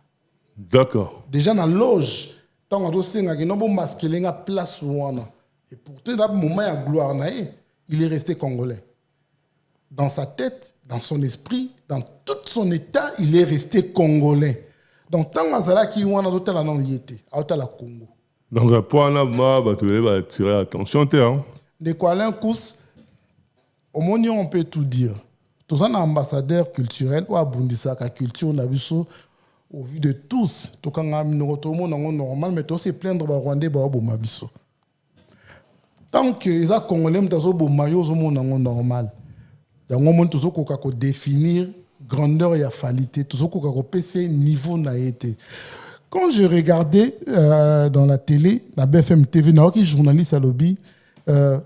B: D'accord.
D: Déjà dans la loge, tant qu'on doit que non bon masquer la place Rwanda. Et pourtant dans le moment de gloire il est resté congolais. Dans sa tête, dans son esprit, dans tout son état, il est resté congolais. Donc tant qu'on a qui Rwanda doit la non yété, à la Congo.
B: Donc pour là tu vas attirer attention hein.
D: De quoi l'incous au monde on peut tout dire. Tous un ambassadeur culturel ou abundisaka culture na biso au vu de tous to kanga tout le monde normal mais to se plaindre ba rwandais ba bo mabiso. Tant que les congolais mtazo bo mayo zo monde normal. Ya ngomon to zo ko définir grandeur et affalité, to zo ko PC niveau na été. Quand je regardais dans la télé, la BFM TV, qui journaliste à lobby,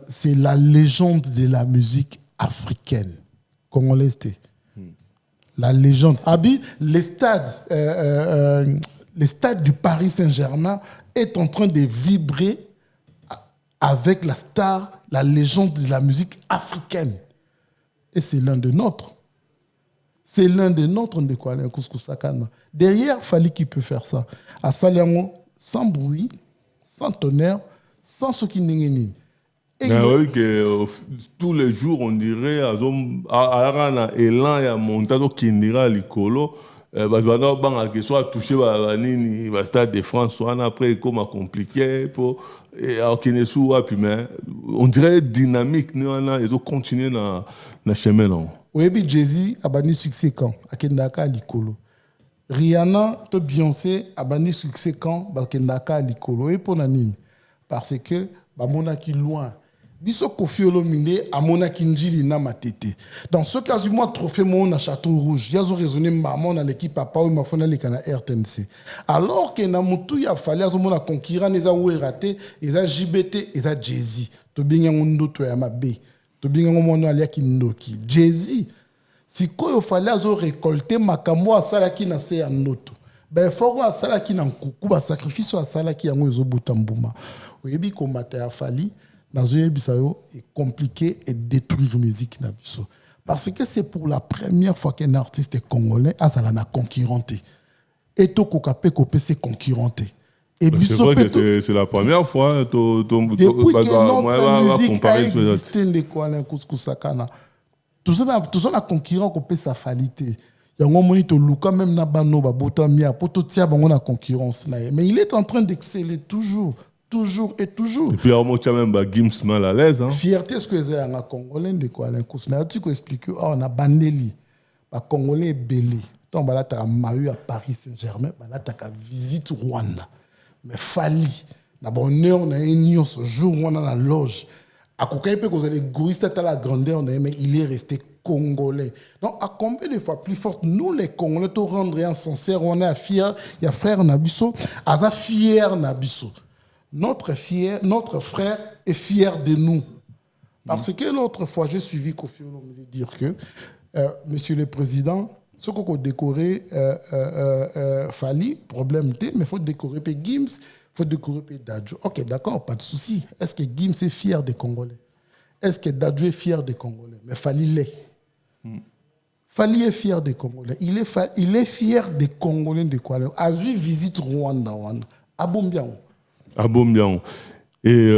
D: c'est la légende de la musique africaine, congolaise. La légende. Abi, les stades du Paris Saint-Germain est en train de vibrer avec la star, la légende de la musique africaine. Et c'est l'un de nôtres. C'est l'un des nôtres de quoi Couscous-Sakana. Derrière, Fali qui peut faire ça. À Saliango, sans bruit, sans tonnerre, sans ce qui n'est
B: oui, que tous les jours, on dirait, à l'élan et à montage, qui n'ira à l'icolo, que soit touché par le Stade de France, soit après, comment compliqué, on dirait dynamique, ils ont continué dans le chemin.
D: Oui, Jay-Z a banni succès quand à Kendaka à l'icolo. Rihanna, to Beyoncé a banni succès quand à Kendaka à l'icolo. Et pour Nanine, parce que Bamona qui loin. biso Kofi Olomide amona kinjili na matete. Dans ce cas, moi trophée mon à Château Rouge, yazo raisonné maman dans l'équipe papa ou ma fona les kana RTNC. Alors que na mutu ya fallait azo mona concurrent eza raté, eza JBT, eza Jay-Z. To binga ngondo to ya mabe. To binga ngomono alia kindoki. Jay-Z. Si koyo fallait azo récolter makambo asala ki na se ya noto. Ben faut asala ki na nkuku ba sacrifice asala ki yango ezo butambuma. Oyebi ko mata ya fali. Dans un épisode, est compliqué et détruire la musique. Parce que c'est pour la première fois qu'un artiste congolais a la concurrenté. Et tout le monde s'est concurrenté.
B: C'est vrai que c'est la première fois.
D: Depuis que notre musique a existé, tout ça a concurrent qu'on peut sa falité. Il y a un moment où Luka même na bano ba botamia poto tia bango na concurrence mais il est en train d'exceller toujours. Toujours et toujours.
B: Et puis, on a même Gims mal à l'aise.
D: Fierté, ce que c'est un Congolais de quoi? Tu peux expliquer, on a Bandeli. Les Congolais est belé. Donc, là, tu as Mahu à Paris Saint-Germain. Là, tu as visite Rwanda. Mais Fali. D'abord, on a une ce jour où on a la loge. À Kokaï, peut que les égoïstes à la grandeur, mais il est resté Congolais. Donc, à combien de fois plus forte, nous, les Congolais, te rendre sincère, on est fiers. Il y a frère Nabisso, Aza fier Nabisso. Notre frère est fier de nous. Parce que l'autre fois, j'ai suivi Kofi Olomide dire que, Monsieur le Président, ce qu'on a décoré Fali, problème T, mais il faut décorer Gims, il faut décorer Dadju. Ok, d'accord, pas de souci. Est-ce que Gims est fier des Congolais? Est-ce que Dadju est fier des Congolais? Mais Fali l'est. Fali est fier des Congolais. Il est fier des Congolais de quoi? Azui visite Rwanda. Abombian.
B: À Bombian. Et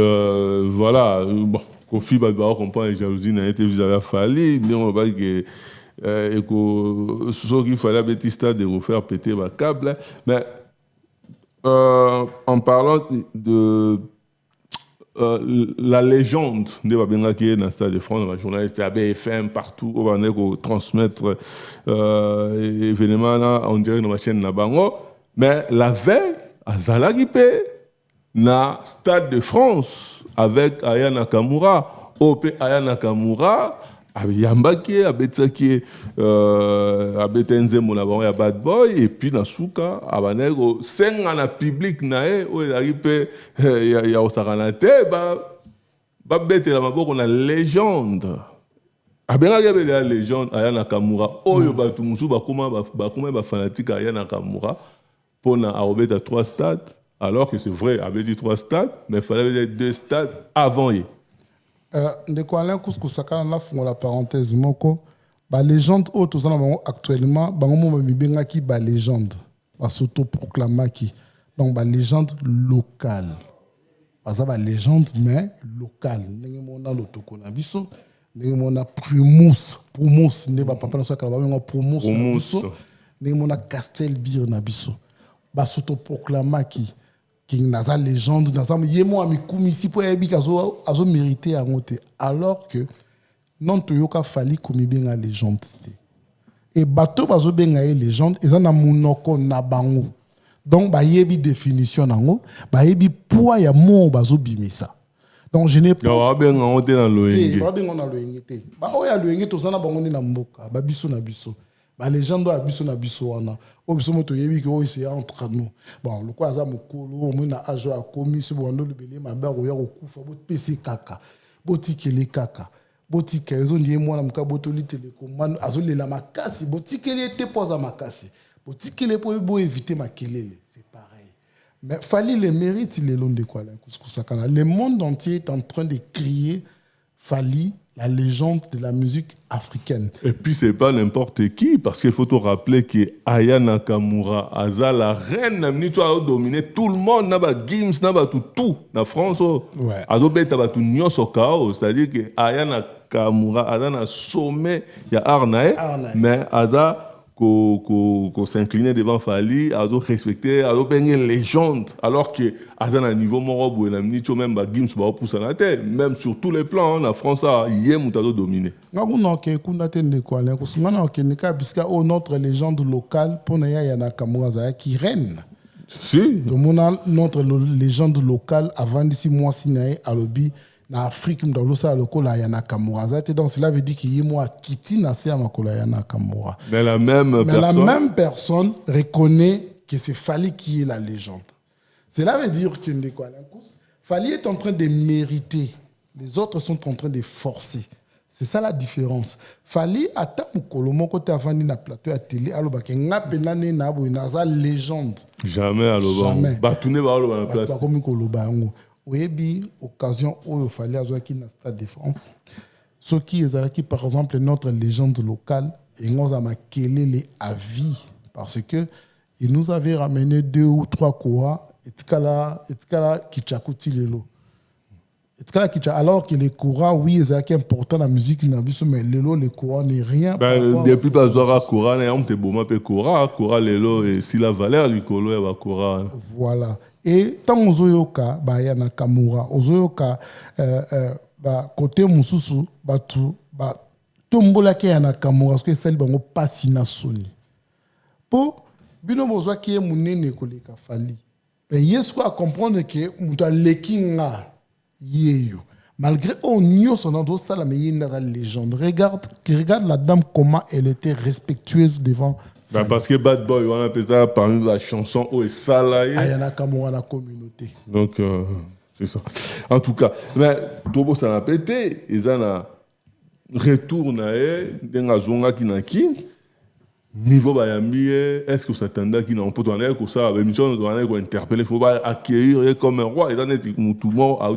B: voilà, bon, Kofi Badbao comprend les jalousies n'a été vis-à-vis Fali, mais on va dire que ce qu'il fallait Baptista de refaire péter le câble. Mais en parlant de la légende de Babenga qui est dans le Stade de France, la journaliste à BFM, partout, on va transmettre événements là, on dirait dans ma chaîne Nabango, mais la veille, à Zalagipé, na Stade de France avec Aya Nakamura, OP Aya Nakamura, Yambaki, Abetsaki, Abetenze Monabango ya Bad Boy, et puis na Souka, Abanego, 5 ans na public nae, où il arrive, ya Osaranate, bete la maboko na légende. Abenga yabe la légende Aya Nakamura, oyo batu musu bakoma fanatique Aya Nakamura, pour na arobeta 3 stades. Alors que c'est vrai, il avait dit 3 stades, mais il fallait dire 2 stades avant.
D: De quoi Alain Kouskou-Saka, on a fait la parenthèse, moko. La légende haute, actuellement, qui est la légende. La s'auto-proclama qui. Donc, la légende locale. Pas ça, la légende, mais locale. Nous avons l'autoconabiso, nous avons Primus. Primus, nous avons papa, nous avons Primus. Nous avons Castelbir, nabiso. La s'auto-proclama qui. Qui n'a légende dans ça yemo amikumi ici pour ebi kazo azo mérité à monter alors que non toyoka fali komi benga légende et bateau bazo benga légende ils en a munoko na bango donc ba yebi définition nango ba yebi poids ya mo bazo bimisa donc je n'ai pas
B: benga on te na loenge
D: ba benga na loenge te ba oya loenge to sana bango ni na mboka ba biso na biso ba légende a biso na biso wana o biso moto yebi ko c'est entre nous bon le quoi za mokolo mo na ajo a komi se bondo le belé ma ba roya ko kufa bo pc kaka botikele kaka botika ezo ndiye mwana muka botoli télécommande azo lela makasi botikele te poza makasi botikele po bo éviter makelele c'est pareil mais Fali le mérite les longs de quoi là Kouskou-Sakana le monde entier est en train de crier Fali la légende de la musique africaine.
B: Et puis, c'est pas n'importe qui, parce qu'il faut te rappeler que Aya Nakamura, Aza, la reine, a dominé tout le monde, n'a pas Gims, n'a pas tout, na France.
D: Ouais.
B: Azo beta ba tout nyos au chaos, c'est-à-dire que Aya Nakamura, Aza na sommet, il y a Arnae, mais Aza qu'on s'inclinait devant Fali, Azo respecter, Azo peigner une légende, alors que Aza na niveau morobo, et même Gims va pousser la tête, même sur tous les plans, la France a dominé.
D: Notre légende locale pour Naya Nakamura qui règne.
B: Si.
D: Notre légende locale avant d'ici moi Sinae Alobi en Afrique dans l'Osa lokola ya Nakamura donc cela veut dire qu'il y a moi Kiti na se makola ya Nakamura.
B: Mais la même
D: personne reconnaît que c'est Fally qui est la légende. Cela veut dire que Fally est en train de mériter, les autres sont en train de forcer. C'est ça la différence. Fally ata mukolo moko te avandi na plateau à télé aloba ke ngapena ne na bo na légende.
B: Jamais aloba. Batune ba aloba na place.
D: Ba komi koloba ngo. Oyebi occasion oyo Fally azwaki na Stade de France. Ce qui ezalaki par exemple notre légende locale et ngoza makelele à vie parce que il nous avait ramené 2 ou 3 koa etikala kichakuti lelo. Alors que les courants, oui, c'est important dans la musique, mais lelo, les courants n'est rien.
B: Depuis pas Zora courant, on te bomba pe courant lelo et si la valeur du colo et va courant.
D: Voilà. Et tant ozoyoka ba ya Nakamura, ozoyoka côté mususu batu ba tombola ke ya Nakamura parce que celle bango passe na soni. Po bino bozwa ki munene koleka Fally. Mais yesko à comprendre que muta lekinga malgré on n'y son endroit ça la meilleure légende. Regarde la dame comment elle était respectueuse devant.
B: Parce que Bad Boy on appelle ça parmi la chanson où est salarié.
D: Il y en a comme la communauté.
B: Donc c'est ça. En tout cas, mais Tobo ça n'a pété. Ils ont retourné dans zonga qui n'a qui. Niveau bayambi, est-ce que ça t'entend qui n'a pas donné que ça, l'émission nous donne qu'on interpeller, il faut pas accueillir comme un roi. Et dans tout le monde a eu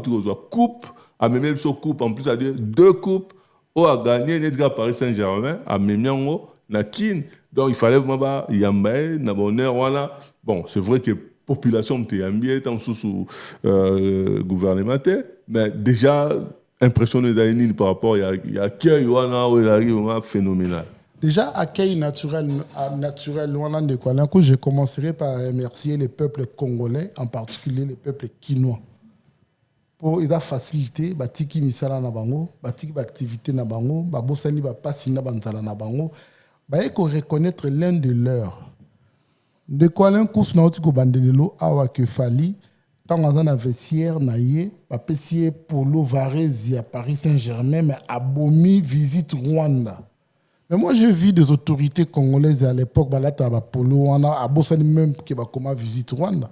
B: coupe, a même coupe en plus à dire 2 coupes, ou a gagné net Paris Saint-Germain, a même na kin. Donc il fallait vraiment yambaye na bonheur voilà. Bon, c'est vrai que population de yambi est en sous gouvernemental, mais déjà impressionné d'Aïnine par rapport à l'accueil voilà où il arrive vraiment phénoménal.
D: Déjà, accueil naturel, je commencerai par remercier les peuples congolais, en particulier les peuples quinois. Pour ils ont facilité, batiki misala na bango, batiki activité na bango, babosani ba pasina banzala na bango, ko reconnaître l'un de leurs. De quoi l'un course na otiko bandelelo awa que Fally, tant dans un vestiaire na ye, ba pesier polo Varese à Paris Saint-Germain, mais abomi visite Rwanda. Mais moi, j'ai vu des autorités congolaises à l'époque, Polo, on a même qui va comment visiter Rwanda.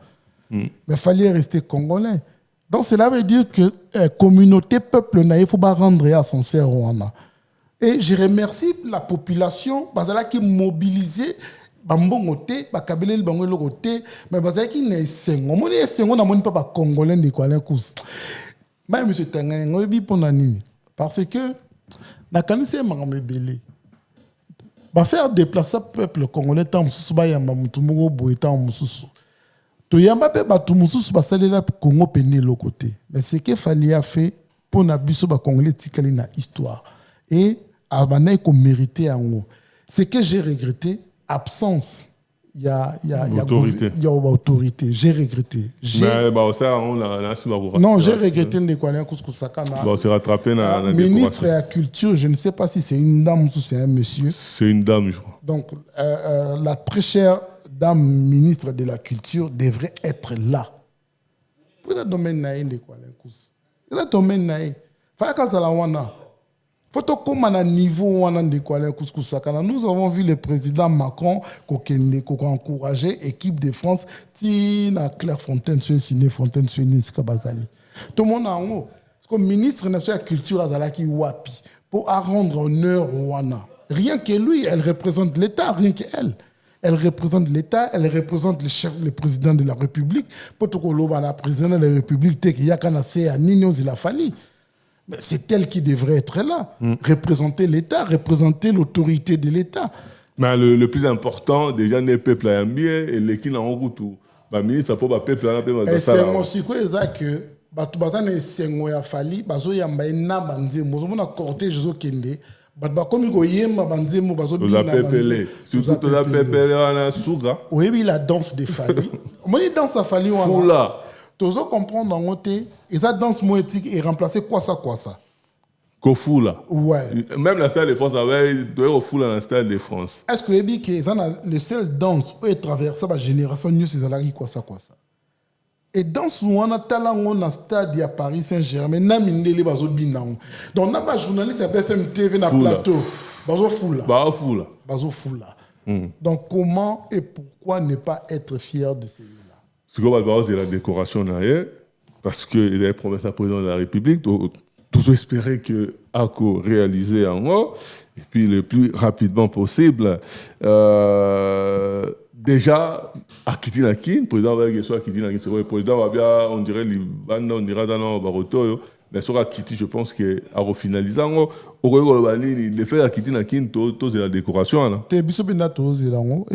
D: Mais il fallait rester congolais. Donc cela veut dire que communauté, peuple, il ne faut pas rendre à son ser Rwanda. Et je remercie la population qui est mobilisée. Bambongote, bakabele bangologote, mais bazaki ne sengo. Moni sengo na moni pas congolais de quoi l'encous. Mais monsieur Tangan, ngobi ponani parce que na kanise mangambele. Faire déplacer le peuple congolais tant mususu ba yamba mutumungo boye tant mususu to yamba pe batu mususu ba salela Congo pené l'autre côté mais ce que Fally a fait pour na biso ba congolais tikali na histoire et abana ko mériter en ce que j'ai regretté absence il y a autorité j'ai regretté non j'ai regretté de quoi
B: c'est rattrapé na
D: ministre de la culture je ne sais pas si c'est une dame ou c'est un monsieur
B: c'est une dame je crois
D: donc la très chère dame ministre de la culture devrait être là pour le domaine naï de quoi le domaine naï fallait que ça la wana niveau nous avons vu le président Macron qui a encouragé l'équipe de France qui a Clairefontaine signé Fontaine signé Kabazali. Tout le monde a un le ministre de la culture a qui wapi pour rendre honneur au Rwanda. Rien que lui, elle représente l'État, rien qu'elle. Elle représente l'État, elle représente le président de la République. Pour tout le président de la République, il y a un Nino Zilafali. Mais c'est elle qui devrait être là, représenter l'État, représenter l'autorité de l'État.
B: Mais le plus important, déjà, les peuples à Yambi et les qui n'ont pas tout. Le ministre, pour le peuple à Yambi,
D: c'est aussi que batu bazana sengo ya Fally bazo yamba na banzemo zo mona cortège zo kende batu bakomi ko yemba banzemo bazo
B: bina pepele surtout to la pepele wana suga
D: oui la danse de Fally moni danse à Fally wana
B: fula
D: tozo comprendre en côté et ça danse moétique et remplacer quoi ça
B: Kofula.
D: Ouais.
B: Même la Stade de France avait doit Kofula dans la Stade de France.
D: Est-ce que les seule danse où est traversée par génération news c'est quoi ça Et dans ce moment, on a un stade à Paris Saint-Germain, on a mindé bazo binang. Donc on a pas journaliste à BFM TV na plateau. Bazo foula. Bazo foula. Donc comment et pourquoi ne pas être fier de celui-là?
B: Ce qu'on va voir, c'est la décoration derrière, parce qu'il avait promis à président de la République, tous espérer que ACO réalisé en haut, et puis le plus rapidement possible. Déjà, à Kitinakin, le président va dire que le président va bien, on dirait, on dira dans le baroto, mais sur Kitty, je pense qu'à refinaliser, le fait à Kitinakin, tout c'est la décoration.
D: Et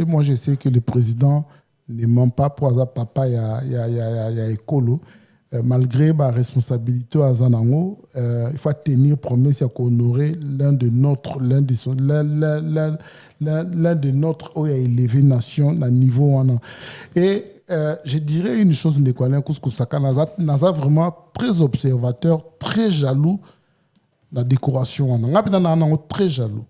D: moi, je sais que le président ne ment pas pour ça, papa, il y a écolo. Malgré ma responsabilité à Zanango, il faut tenir promesse à honorer l'un de notre où il a élevé nation à niveau. Et je dirais une chose, Ndekwane Kouskou-Saka, Naza vraiment très observateur, très jaloux de la décoration. Très jaloux.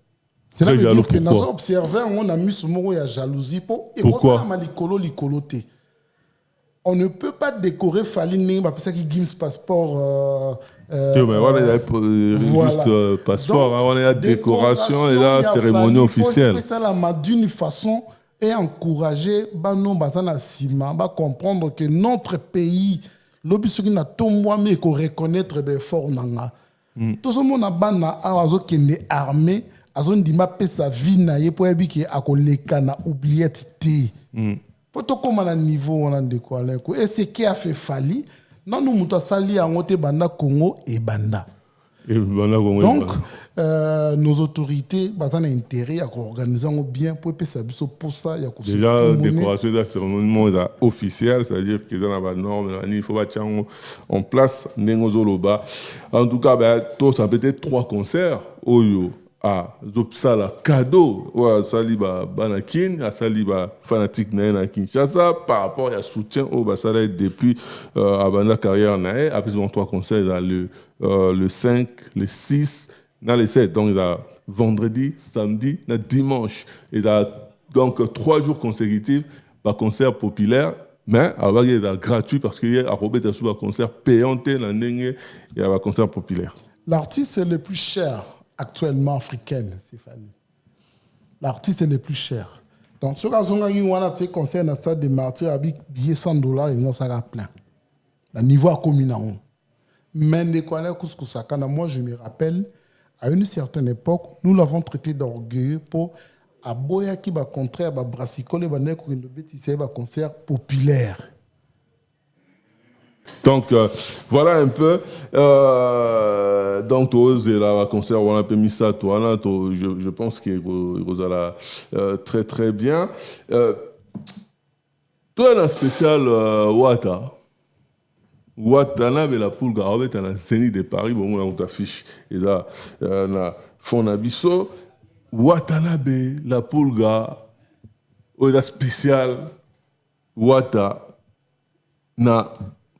D: Cela veut dire que Naza observé, on a mis ce mot, il y a jalousie. Pourquoi? On ne peut pas décorer Faline parce qu'il y a Gims passeport.
B: Juste passeport, on a la décoration et la cérémonie officielle.
D: Il faut faire ça d'une façon et encourager à comprendre que notre pays, l'objet n'a pas mais qu'on reconnaître fort. Tout ce monde a été armé, a dit sa vie pour oublié. Faut comme à niveau on a décollé et ce qui a fait Fali non nous muta sali en côté banda Congo et banda. Donc nos autorités bazana intérêt à organiser bien pour pour ça il y a
B: déjà décoration de la cérémonie officielle, c'est-à-dire qu'ils ont la norme il faut mettre en place nengozoloba. En tout cas tout ça peut-être 3 concerts oyo à Zopsala cadeau ou Saliba Banakin à Saliba fanatique na Kinshasa par rapport à soutien au Basala depuis avant la carrière nae après 3 concerts dans le 5 le 6 dans le 7 donc il y a vendredi samedi na dimanche et là donc 3 jours consécutifs par concert populaire mais avant il est gratuit parce qu'il y a Robert sur un concert payant la nenge et un concert populaire.
D: L'artiste le plus cher actuellement africaine, c'est Fanny. L'artiste est le plus cher. Donc, ce qui concerne le stade de martyrs avec billet $100, il y a plein. Le niveau à communauté. Mais moi, je me rappelle, à une certaine époque, nous l'avons traité d'orgueilleux pour Aboya qui va contraire à Brassicole, c'est un concert populaire.
B: Donc voilà un peu donc c'est la concert on a mis ça toi je pense que Rosala très très bien toi un spécial Wata na la poule garobe na Zénith de Paris bon on t'affiche et là na Fonabiso Wata na la poule ga la spécial Wata na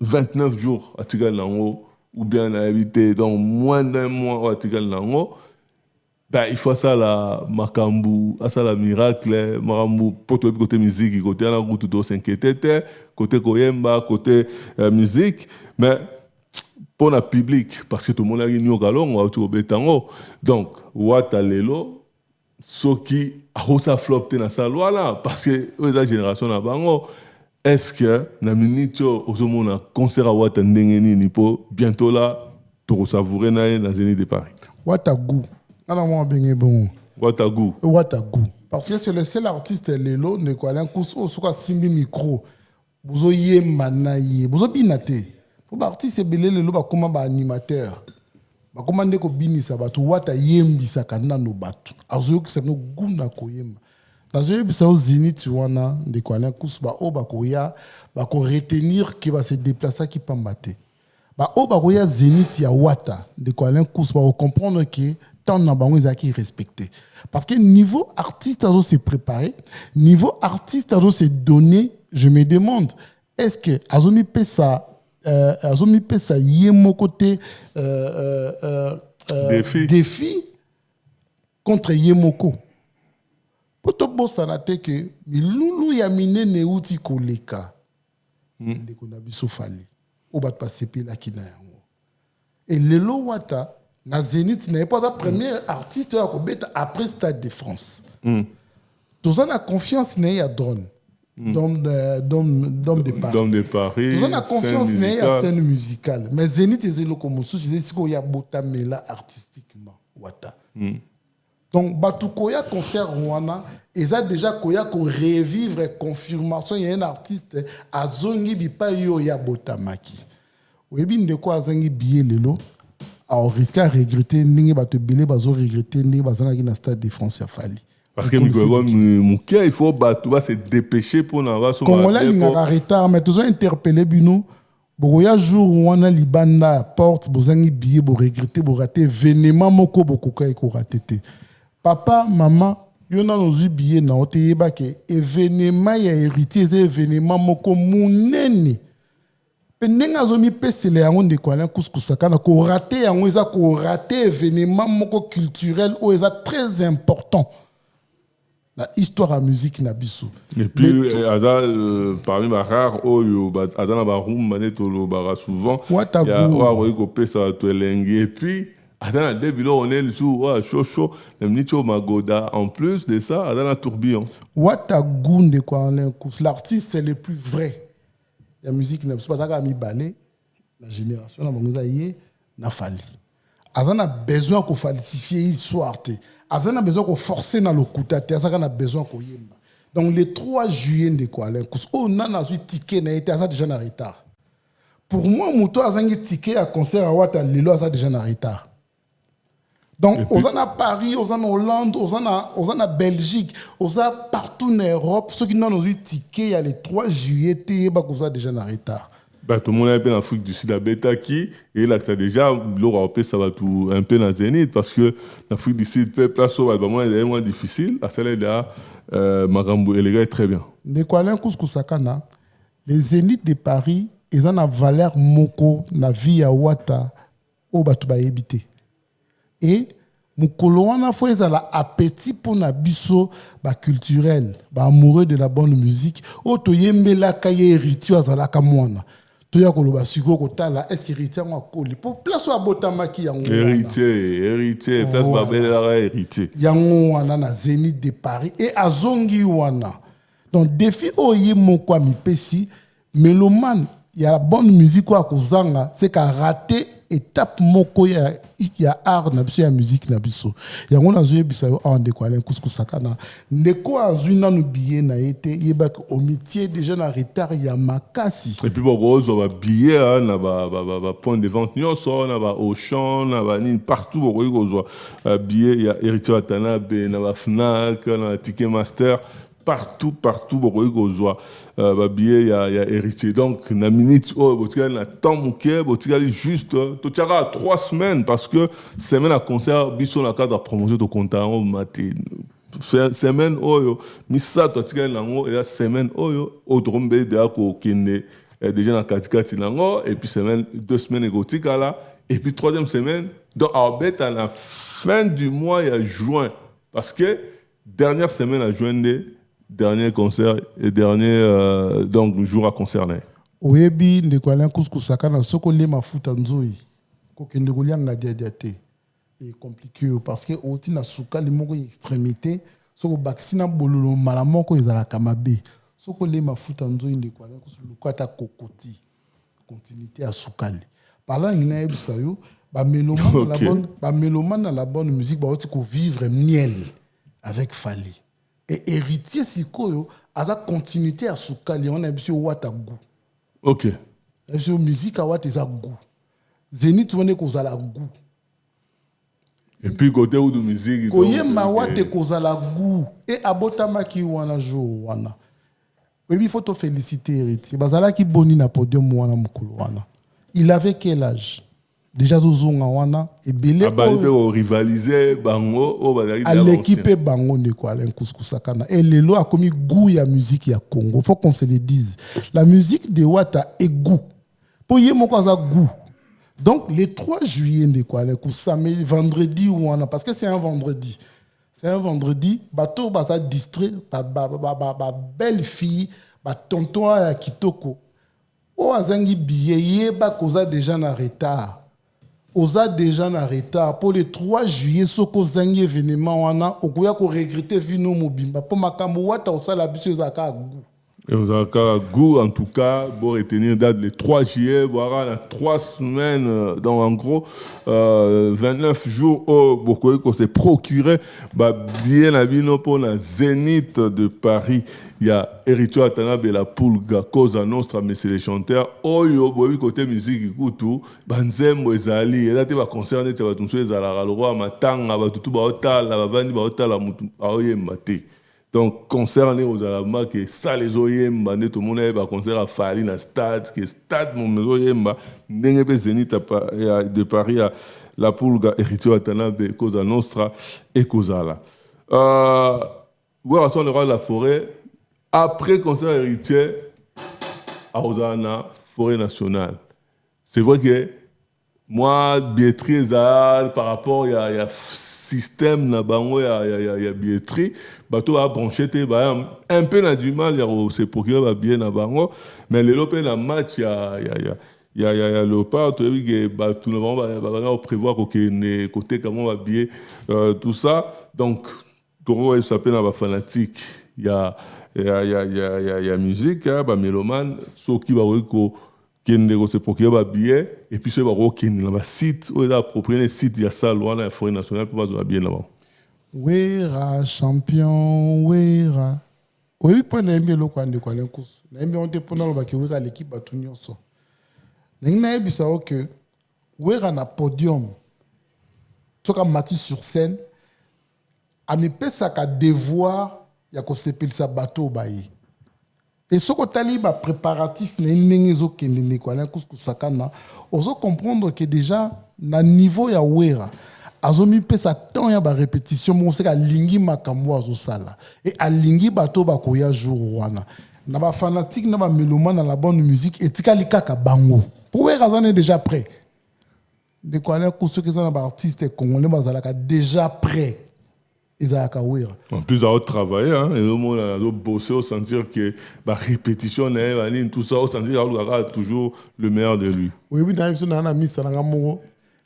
B: 29 jours à Tigal Lango, ou bien à éviter dans moins d'un mois à Tigal Lango, il faut ça la Makambu, ça la miracle, Makambu, côté musique, côté la route de 5 côté Koyemba, côté musique, mais pour le public, parce que tout le monde a une galon, ou au Betango. Donc, Wata Lelo, ce qui a flopé dans sa loi là, parce que la génération n'a pas. Est-ce que na minute ozomona concert à Wata ndengeni nipo bientôt là to savourer na Zénith de Paris.
D: Watagu. Alors moi bien bon.
B: Watagu.
D: Parce que c'est le seul artiste Lelo ne ko ala kuso soka simbi micro. Bozo yemba na ye. Bozo binate. Pour artiste belé Lelo ba koma ba animateur. Ba koma ndeko binisa batu Wata yembisa kana no batu. Azoyo kisano guna ko yemba. Dans un épisode Zénith, on des Kouana Kousba, Obakoya, Bako retenir qui va se déplacer qui peut battre. Obakoya Zénith, il y a Wata, des Kouana Kousba, on comprendre que tant d'abord ils ont qui respecté. Parce que niveau artiste, à se préparer, niveau artiste, à se donner, je me demande, est-ce que Azomi Pessa, yé mon côté défi contre Yemoko. Poto bosanate que milulu ya mine ne uti koleka ndeko na biso Fally o bat pasepela kina yango et lelo wata na Zénith n'est pas la première artiste à kobeta après Stade de France tous on a confiance né ya drone d'homme de Paris
B: d'homme de Paris
D: tous on a confiance né ya scène musicale mais Zénith ezelo comme sous c'est ce qu'il y a botamela artistiquement wata donc batu koya concert wana eza déjà koya ko revivre confirmation il y a un artiste azongi bipa yo ya botamaki webi ndeko azangi billet lelo a risqué à regretter ningi batu billet bazo regretter ningi bazanga na Stade de France ya Fally
B: parce que Moukia il faut batu se dépêcher pour n'avoir son
D: Congolais n'inga retard mais tous ont interpellé bino boya jour wana libanda porte bozangi billet bo regretter bo rater événement moko bokoka ko rater papa maman yo na nozu billet na oteyeba ke événement ya héritier c'est événement moko munene pendenga zomi pesele yango ndeko ala kuskusaka na ko rater yango eza ko rater événement moko culturel ou eza très important la histoire à musique na biso
B: et puis parmi ma rare oyo azana ba room manetolo bara souvent il y a wa ko pesa to elengi et puis azana de bilo on est sous chaud le mnito magoda en plus de ça azana tourbillon
D: wata gunde kwa l'artiste c'est le plus vrai la musique na biso bataka mi balé la génération na mongoza yé na Fally azana besoin ko falsifier histoire te azana besoin ko forcer na lokuta te azana besoin ko yemba donc le 3 juillet de quoi on a na ticket na été déjà en retard pour moi muto azangi ticket à concert à wata lelo asa déjà en retard donc on a Paris on a Hollande on a Belgique on a partout en Europe ceux qui n'ont pas eu ticket il y a le 3 juillet te ba ko déjà en retard.
B: Bah, tout le monde est un peu en Afrique du Sud à Betaki et là tu as déjà l'Europe ça va tout un peu dans Zénith parce que l'Afrique du Sud peut place au album est moins difficile à celle là Marambo et les gars est très bien.
D: De quoi l'un kuskusakana les Zénith de Paris ils ont une valeur moko na vie à wata au batu ba ebité et mukolo wana fo ezala appétit pour na biso ba culturel ba amoureux de la bonne musique o to yembela kaye héritier azala ka mwana toya koloba siko kotala est-ce que héritier ngwa koli pour place wa botamaki yango
B: héritier place ba bela héritier
D: yango wana na Zénith de Paris et azongi wana donc défi oyi moko mi pesi mélomane il y a la bonne musique quoi kozanga c'est qu'à rater étape moko ya art na biso ya musique na biso yango na zoye biso en de quoi kuskusaka na ndeko azui na no billet na été yeba ko omitié déjà na retard ya makasi
B: et puis bozo ba billet na ba point de vente nyonso na ba Auchan na ba ni partout bozo billet ya héritier Watanabe na ba Fnac na Ticketmaster partout bokoyokozwa billet ya héritier donc na minute botikali na temps moke botikali juste totiaka 3 semaines parce que semaine à concert biso na cadre promotion to compta yango mate semaine oyo misato atikali nango et la semaine oyo otokombe deya kokende déjà na katikati nango et puis semaine 2 semaines ekotikala et puis 3e semaine donc abeta à la fin du mois ya juin parce que dernière semaine à juin dernier concert et dernier donc jour à concerner.
D: Oyebi ndeko ala kuskusaka na soko le mafuta nzoi ko kende ko lianga diadiate et compliqué parce que oti na suka le moko extrémité soko bakisina bololo malamoko ezala kamabe soko le mafuta nzoi ndeko ala kusuluka kokoti continuité à sukali parlant ngina ebisa yo ba mélomane la bonne ba mélomane la bonne musique ba oti ko vivre miel avec Fally. Et héritier sikoyo a sa continuité à soukali on a biso wata goût.
B: OK.
D: Biso musique a wata za goût. Zénith on est kozala goût.
B: Et puis côté ou de musique
D: koyemba wata kozala goût et abotama ki wana jour wana. Oui, il faut te féliciter héritier. Bazala ki boni na podium wana mukolo wana. Il avait quel âge? Déjà zozonga wana et belé
B: rivaliser bango
D: à l'équipe bango ne quoi kuskusaka na et lelo a commis goût ya musique ya Congo faut qu'on se le dise la musique de Wata est goût pour yemo kwa za goût donc le 3 juillet de quoi samedi vendredi wana parce que c'est un vendredi bato baza distrait ba belle fille ba tonton ya kitoko o azangi billet yeba koza déjà na retard. Oza déjà en retard pour le 3 juillet soko zangi événement wana okoya ko regretter vino mobimba pour makambo wata osala biso zaka goût.
B: Et vous avez goût en tout cas pour retenir date le 3 juillet voilà la 3 semaines donc en gros 29 jours pour qu'on se procuré bien la vino pour la Zénith de Paris. Il y a Héritier Atanabe la Pulga Cosa Nostra mais c'est les chanteurs oyo bobi côté musique ikutu banzembo ezali et là tu vas concerner tu vas tout les ala le roi matanga ba tout ba otala ba vandi ba otala mutu aoyemba te. Donc, concert aux Alama, qui est ça les oyemba, tout le monde va concert à Fali, dans stade, qui est stade, mon oyemba, n'engebe Zénith de Paris à la Pulga, Héritier Watanabe, Cosa Nostra et Cosa là. Voilà, on aura la forêt. Après concert Héritier, à Osana, forêt nationale. C'est vrai que moi, Biétri, par rapport, il y a système na bango ya billetterie bato a branché te ba un peu na du mal ya se procurer ba bien na bango mais le lopé na match ya Léopard tu vu que bato na bango ba prévoir que côté comment va billet tout ça donc toro ça s'appelle na ba fanatique ya musique ba mélomane so qui va ko kende ko se procurer ba billet et puis ce baro kende na ba site ou la approprier site ya ça loi la forêt nationale pour ba bien là-bas.
D: Wera champion wera. Oui point na mbelo kwa ndeko lenkus. Na mbelo on te pona ba ki wera l'équipe batu nyonso. Ningna ebisa o que wera na podium. Toka mati sur scène a me pesa ka devoir ya ko sepelisa bateau bayi. Et ce que tu as préparatif, on doit comprendre que déjà, na niveau ya wera, azomi pesa tant ya ba répétition, on sait que lingi makambo azosala et a lingi bato ba koya jour wana. Na ba fanatique na ba mélomane na la bonne musique et tika likaka bango. Pour wera zane déjà prêt. De quoi là pour ceux qui sont ba artistes congolais bazalaka déjà prêt.
B: En plus, à travailler, hein, et le monde a bossé au sentir que la répétition, tout ça, au sentir qu'il y a toujours le meilleur de lui.
D: Oui, oui, il y a mis ça dans le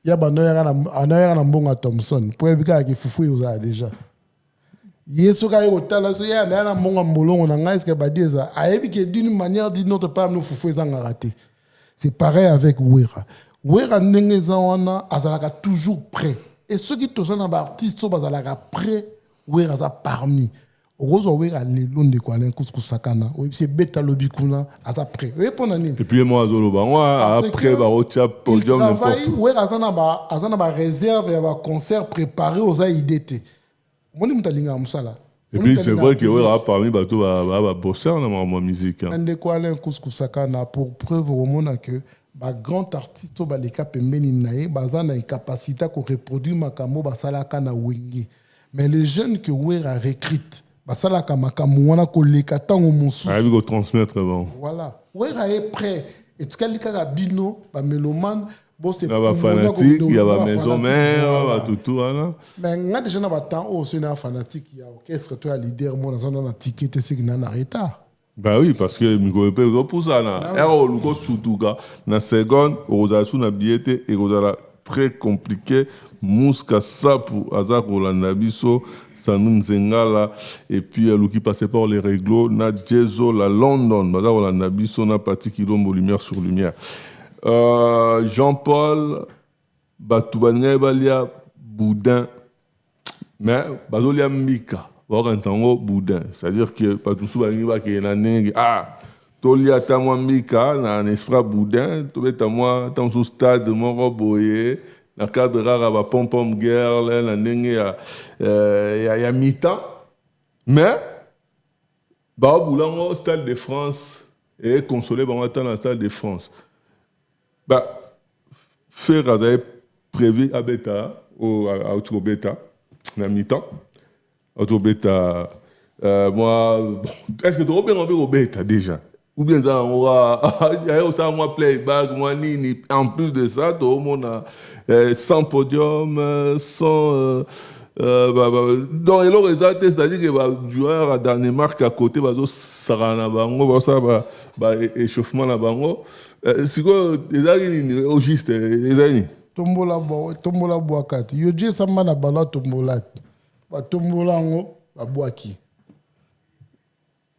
D: il y a un Thompson. Pour éviter que Foufou y déjà. Il y a ce qu'il y a un bon d'une manière d'une autre, pas nous Foufou y raté. C'est pareil avec Wera. Wera Nengezawana, Azalaka toujours prêt. Et ceux qui sont dans l'artiste sont prêts, Wera za parmi. Ogozo Wera les longs de quoi sakana. C'est bêta lobby kuna asa prêt.
B: Et puis moi Zoloba, moi après ba ocha podium n'importe où.
D: Wera azana ba réserve et ba concert préparé aux AIDT. Moni mutalinga musala.
B: Et puis c'est vrai que Wera parmi bato ba bosser dans ma musique.
D: Ande quoi len sakana pour preuve au monde que ba grand artiste ba leka pembeni nae bazana une capacité ko reproduire makambo basalaka na wenge mais les jeunes que Wera recrute basalaka makambo wana ko leka tango musu
B: ah ko transmettre bon
D: voilà Wera est prêt et tukalika bino ba mélomane bo c'est
B: ba fanatique il y a ba maison mère ba tout voilà
D: mais nga déjà na ba temps au c'est na fanatique il y a orchestre toi leader moi dans un ticket c'est na retard.
B: Bah oui, parce que Miko Epe, pour ça, on a Sutuga, na seconde, on a sous na billet et on a très compliqué. Mouska Sapu, Azak Olandabiso, Sanin Zengala, et puis qui passait par les réglos, na Jezo, la London, Bazak Olandabiso, na Pati Kilombo, lumière sur lumière. Jean-Paul, Batoubané Balia, Boudin, mais Bazolia Mika. Boudin, c'est-à-dire que pas tout souvent qui est ah tolia tamwa mika na esprit boudin to beta moi dans ce stade mon boye na cadre rare ba pom pom girl na ndenge ya mi-temps mais ba boulango stade de France et consolé ba attend dans stade de France bah faire avait prévu à beta au à beta na mi-temps Autobeta, moi, est-ce que tu as bien au bêta déjà? Ou bien ça, on va moi playback, moi nini. En plus de ça, tout le monde a 100 podiums, 100 donc eloko eza te, c'est-à-dire que bajoueur à Danemark à côté bazosaka na bango basala échauffement na bango sikoyo ezalaki nini au juste ezali nini
D: tombola bwaka te yo die esamba na balo atombola te batombola yango babwaki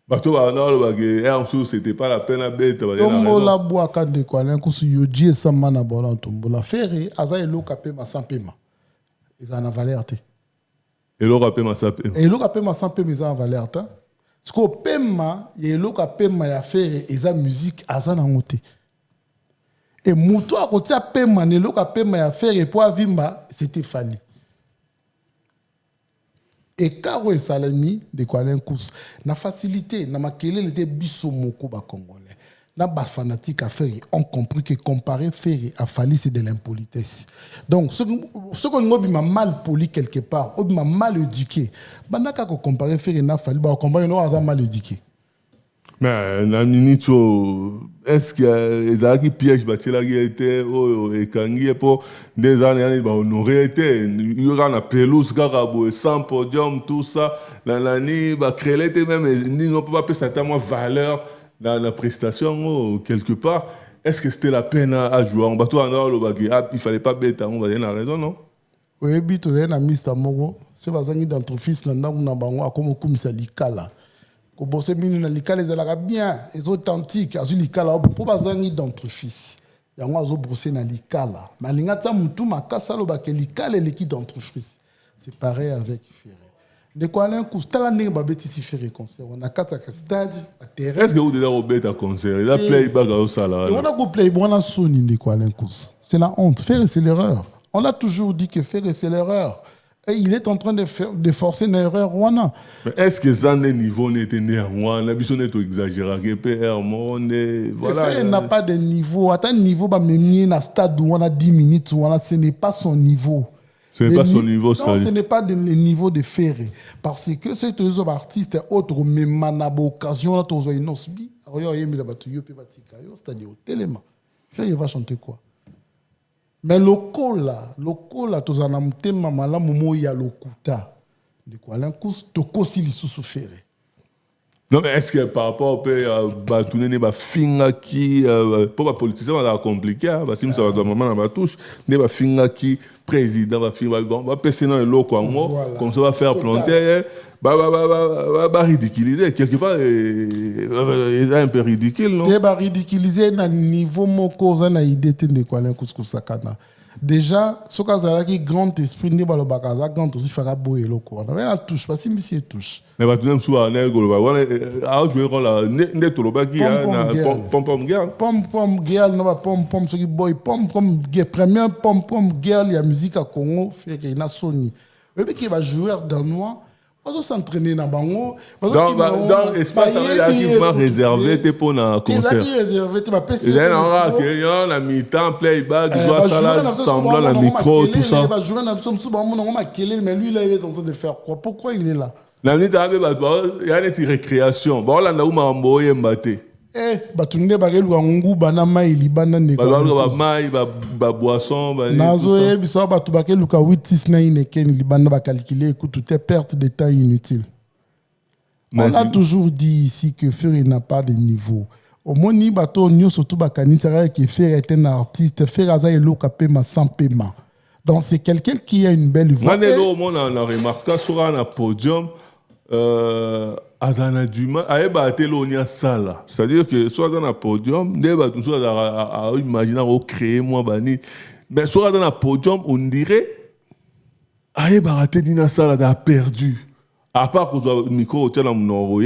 B: bato banalobaki mosusu c'était pas la peine abeta
D: tombola bwaka ndeko alain kusu yo die esamba na balo atombola fere aza eloko apema sans pema eza na valeur te
B: eloko apema sans pema
D: eloko apema sans pema eza na valeur te sikoyo pema ya eloko apema ya fere eza musique aza nango te et moto akotia pema na eloko apema ya fere po avimba c'était fali ekaro esalemi ndeko alain kusu na facilité na makelele te biso moko bacongolais na bafanatique à Ferry ont compris que comparer Ferry à Fali, c'est de l'impolitesse. Donc, ce qu'on a mal poli quelque part, on a mal éduqué. Bandaka ko comparer Ferry na Fali, on comparer no a mal éduqué.
B: Mais Naminito, est-ce que les gens piègent Batila qui était et Kangi pour des années on aurait été il y aura la pelouse Garabo sans podium tout ça la ni ba créer même ni non pas ça tellement valeur dans la prestation quelque part. Est-ce que c'était la peine à jouer en bateau en or le bagage? Il fallait pas bête, on va dire la raison, non?
D: Oui, bito na Mr. Mogo, c'est pas zangi d'entrefils là na bango comme kumisa likala. Ko bosse minu na likala ezalaka bien, les authentiques, azu likala pour pas zangi d'entrefils. Yango azo brosser na likala. Malinga tsa mutu makasa lo ba ke likala leki d'entrefils. C'est pareil avec Ferré. De quoi aller coustala n'est pas bêtise si faire concert on a quatre stade à terrain.
B: Est-ce que vous déjà au bête concert il a playback au salaire
D: on a go playback on a sonné de quoi aller cous c'est la honte faire c'est l'erreur on a toujours dit que faire c'est l'erreur et il est en train de forcer une erreur Rwanda.
B: Mais est-ce que ça n'est niveau n'était né en Rwanda l'ambition est exagéré que PR monde voilà
D: il n'a pas de niveau à un niveau bah même na stade où on a 10 minutes où on ce n'est pas son niveau.
B: Ce n'est pas son niveau, ça.
D: Non, ce n'est pas le niveau de Ferré. Parce que c'est un artiste autre, mais manabo occasion, là, tu as une osbi. C'est-à-dire, tellement. Ferré va chanter quoi? Mais le cola, tu as un thème, mala, momo, ya lokuta. De quoi, l'incous, toko si li sous Ferré.
B: Non, mais est-ce que par rapport au bâtonner les finga qui pour les politiciens ça va compliqué parce que ça va normalement dans la touche les finga qui président va faire va passer dans le lot comme ça va faire planter va ridiculiser quelque part est un peu ridicule non
D: va ridiculiser na niveau moko za na idée de quoi la couscous sakana. Déjà, ce cas-là qui grand esprit ne va le bakaza grand aussi faire boyer le quoi. On a touche pas si monsieur touche.
B: Mais va tout même sur un ego voilà a jouer rôle là ne to le baki na pom girl
D: no pom ce qui boy pom première pom girl ya musique à Congo fait que na Sony. Et puis qui va jouer danois on s'entraîner dans bango
B: dans espace relativement réservé pour un concert
D: réservé tu vas passer
B: il y a un mi-temps playback il doit ça semblant la micro tout ça
D: va jouer dans son mais lui là il est en train de faire quoi pourquoi il est là
B: la minute il y a une récréation bon là na uma mboye mbate
D: batunde bakeluka nguba na mai libanda ndeko
B: ba mai ba boisson ba
D: nazo yebiso bato bakeluka 869 ekeni libanda bakalculer écoute toute perte de temps inutile. On a toujours dit ici que Ferré n'a pas de niveau. Au moins ni bato nyo surtout bakanisa que Ferré est un artiste Ferré aza eloka pema sans paiement. Donc c'est quelqu'un qui a une belle voix.
B: On a remarqué sur un podium azana du mal aeba telonia sala c'est-à-dire que soit dans un podium débat tout ça à imaginer au créer moi bani mais soit dans un podium on dirait aeba raté dina sala a perdu à part que le micro tient mon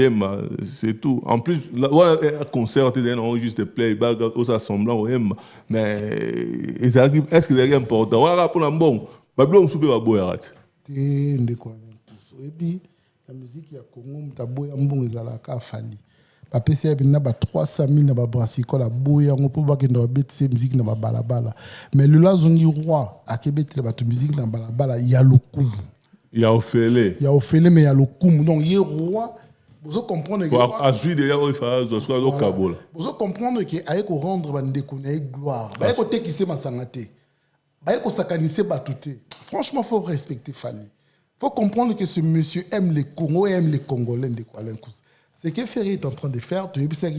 B: c'est tout en plus voilà un concert t'es non juste playback au semblant mais est-ce que c'est important voilà pour un bon babylon souper va boire
D: et puis la musique ya Congo mtaboya mbongo ezalaka fali bapesi ya bina ba 300,000 na ba brassicole aboya ngo po bakenda babetise musique na balabala mais le la zongi roi akebetela ba musique na balabala ya lokumu
B: ya ofele
D: mais ya lokumu donc ye roi vous comprendre que
B: a jouer déjà il faut soit au Kabola
D: vous comprendre que aye ko rendre ba ndeko na gloire ba ko tekise masangate ba ko sakanise batute franchement faut respecter Fali. faut comprendre que ce monsieur aime les Congos et aime les Congolais de Kwala Nkusi. Ce que Ferré est en train de faire, tu sais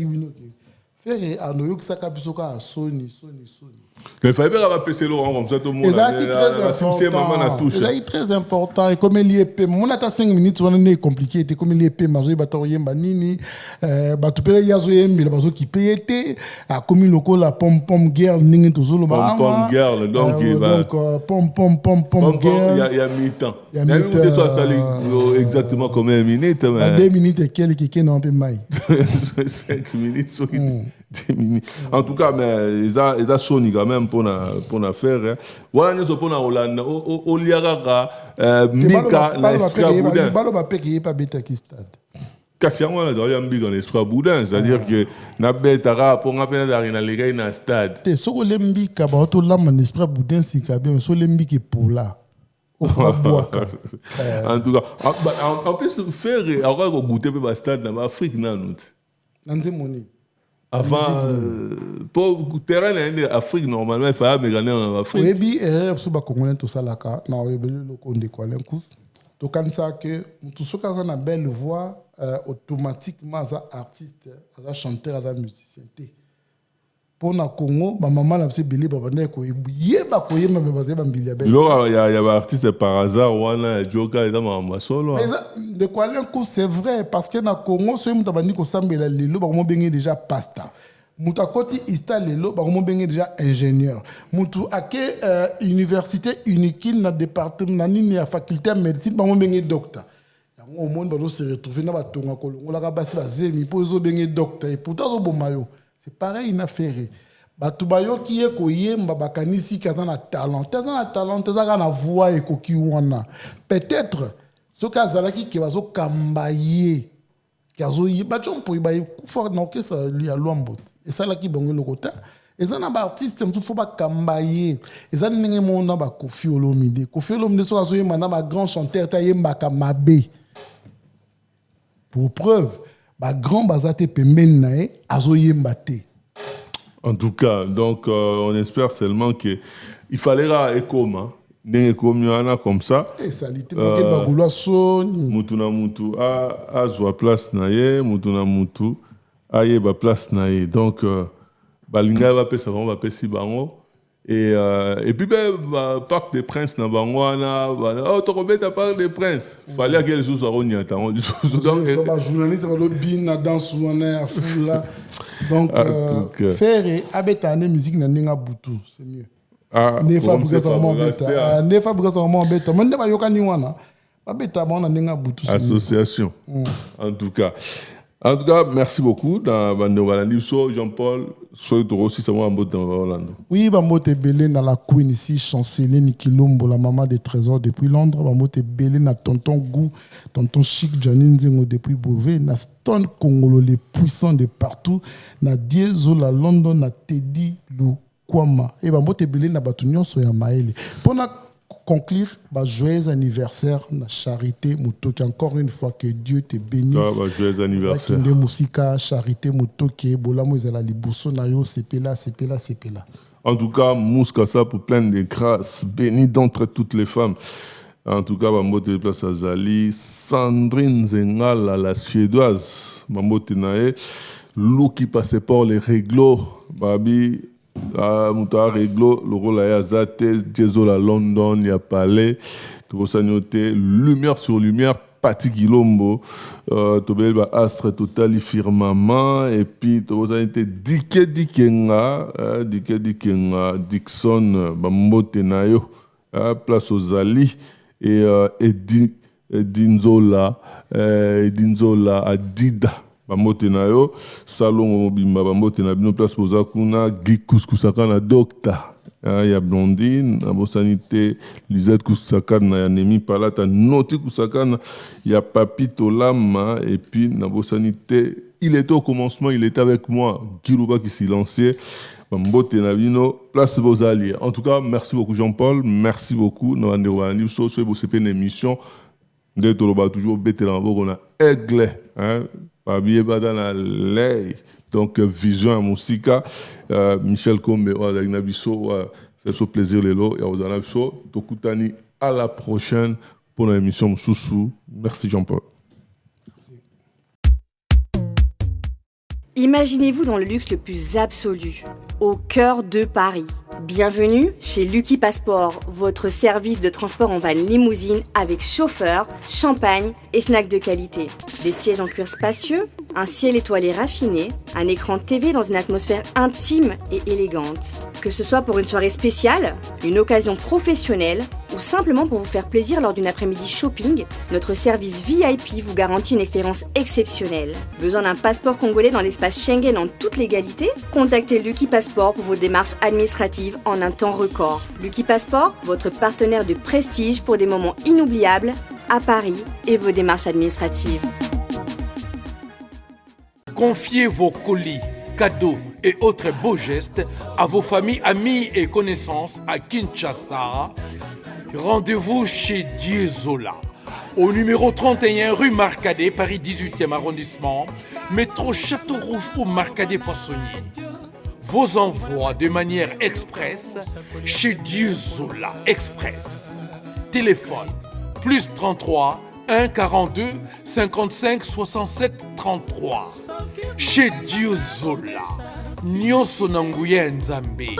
D: Ferré a noyé que ça capisoka à Sony.
B: Il fallait bien passer Laurent comme ça tout le monde.
D: C'est très important. Et comme il y est, mon atta 5 minutes, on est compliqué. Et comme il y est, mazo batoye banini, batupele yazo yembi la bazo qui payete, a comme il loco la pom girl ningi tozolo ba.
B: Pom girl donc pom girl. Il y a mi-temps. Il y a mi-temps. Soit ça exactement combien de minutes?
D: 2 minutes et quelques n'ont pas maille.
B: 5 minutes. 10 minutes. En tout cas, mais ils ont Sony quand même pour la faire. Voilà, nous sommes pour la Hollande. Au Liaraga, Mika, l'Estra Boudin.
D: Balo va payer pas bêta qui stade.
B: Cassian, on a dans l'Estra Boudin, c'est-à-dire que na bêta pour la peine d'arriver dans les gars dans le stade.
D: C'est ce que l'embi kabato là, mon Estra Boudin, c'est quand même ce l'embi qui est pour là.
B: En tout cas, en plus, faire avoir goûter le stade dans l'Afrique, non? Avant, pour le terrain en Afrique, normalement, il fallait gagner en Afrique.
D: Oui, et si on Congolais tout ça là, on a eu le compte de Kwala Nkusi. Donc, quand ça que tout ce qui a une belle voix, automatiquement, les artistes, les chanteurs, les musiciens. Pour le Congo, ma maman a fait belé, il y
B: a des artistes par hasard, Wana, Joka, et dans solo.
D: De Kwala Nkusi, c'est vrai, parce que dans le Congo, si on a dit que ça est déjà pasta. Mouta koti ista lelo, ba mo bengi déjà ingénieur. Moutou ake université unique na département na nini ya faculté de médecine, ba mo bengi docteur. Yango au monde ba do se retrouver na ba tonga kolongo la ka basi ba zemi po zo bengi docteur et pourtant zo bomayo. C'est pareil une affaire. Ba tubayo ki e ko yemba ba kanisi kaza na talent. Taza na talent, taza na voix e ko ki wana. Peut-être ce kazala ki bazo kambaye. Kazo yi ba chompo ba fort na ke ça li a lombo. Et ça là qui bonge le côté et ça n'a pas artiste il faut pas cambayer et ça n'est mon na ba Kofi Olomide so aso yema na ba grand chanteur ta yemba kamabe pour preuve ba grand bazate pembeni na e azo yemba te.
B: En tout cas donc on espère seulement que il fallait ekoma ndenge komiana comme ça
D: et salité manqué bagulwa soni
B: mutu na mutu a zwa place na ye mutu na mutu aye ba place na ye donc balinga va pesa va pesi bango et puis Parc des Princes na bango na oh to robeta Parc des Princes fallait que les sous aronia tango donc
D: so ba journaliste ba lobby na danse wana afula donc faire abeta na musique na ninga butu c'est mieux nefa buka sa mo beta monde ba yoka ni wana ba beta ba na ninga butu
B: association en tout cas, merci beaucoup. Dans Jean-Paul, aussi c'est moi en dans Orlando.
D: Oui, Bamote Belé dans la Queen ici, Chanceline Kilombo, la maman des trésors depuis Londres. Bamote Belé na tonton Gou, tonton Chic Janine Zengo depuis Beauvais, na Stone Congolo les puissants de partout, na Diezola London, na Teddy Lukwama. Et Bamote Belé na Batunyon Soya Maele. Pour conclure, joyeux anniversaire, la charité, Moutoki. Encore une fois, que Dieu te bénisse.
B: Joyeux anniversaire.
D: Kinde Musika, charité, Moutoki, Bolamo, Zala Libuso, Nayo, c'est là.
B: En tout cas, Mouskasa pour plein de grâces, béni d'entre toutes les femmes. En tout cas, Mambote place à Zali, Sandrine Zengala, la suédoise, Mambote Nae, Lou qui passait par les réglos, Babi. Mouta réglo le rôle à Zate Diezola London il y a Palais tout ça noté lumière sur lumière Pati Kilombo tobel ba astre total firmament et puis tout ça noté Dikenga Dixon Bambote nayo place aux Ali et Dinzola Adida Bamote na yo salon mobimba bamote na bino place poza kuna Gikus kusaka na docteur ya Blondine na bosanité Lisette kusaka na ya Nemi Palata Noti kusaka na ya Papito Lama et puis na bosanité il était au commencement il était avec moi Kiruba qui s'y lançait Bamote na bino place Bozali. En tout cas merci beaucoup Jean-Paul, merci beaucoup na bandewani so c'est une émission de toloba toujours bételan on a aigle hein Pabier Badana Lay, donc Vision à Moussika, Michel Kombe, c'est ce plaisir, Lélo, et aux Anabiso, Tokutani, à la prochaine pour l'émission Soussou. Merci Jean-Paul.
J: Imaginez-vous dans le luxe le plus absolu, au cœur de Paris. Bienvenue chez Lucky Passport, votre service de transport en van limousine avec chauffeur, champagne et snacks de qualité. Des sièges en cuir spacieux, un ciel étoilé raffiné, un écran TV dans une atmosphère intime et élégante. Que ce soit pour une soirée spéciale, une occasion professionnelle ou simplement pour vous faire plaisir lors d'une après-midi shopping, notre service VIP vous garantit une expérience exceptionnelle. Besoin d'un passeport congolais dans l'espace Schengen en toute légalité? Contactez Lucky Passport pour vos démarches administratives en un temps record. Lucky Passport, votre partenaire de prestige pour des moments inoubliables à Paris et vos démarches administratives.
K: Confiez vos colis, cadeaux et autres beaux gestes à vos familles, amis et connaissances à Kinshasa. Rendez-vous chez Diezola, au numéro 31 rue Marcadet, Paris 18e arrondissement, métro Château Rouge ou Marcadet Poissonnier. Vos envois de manière express chez Diezola Express. Téléphone plus 33 1 42 55 67 33. Chez Diezola. Nyonso nanguya nzambe.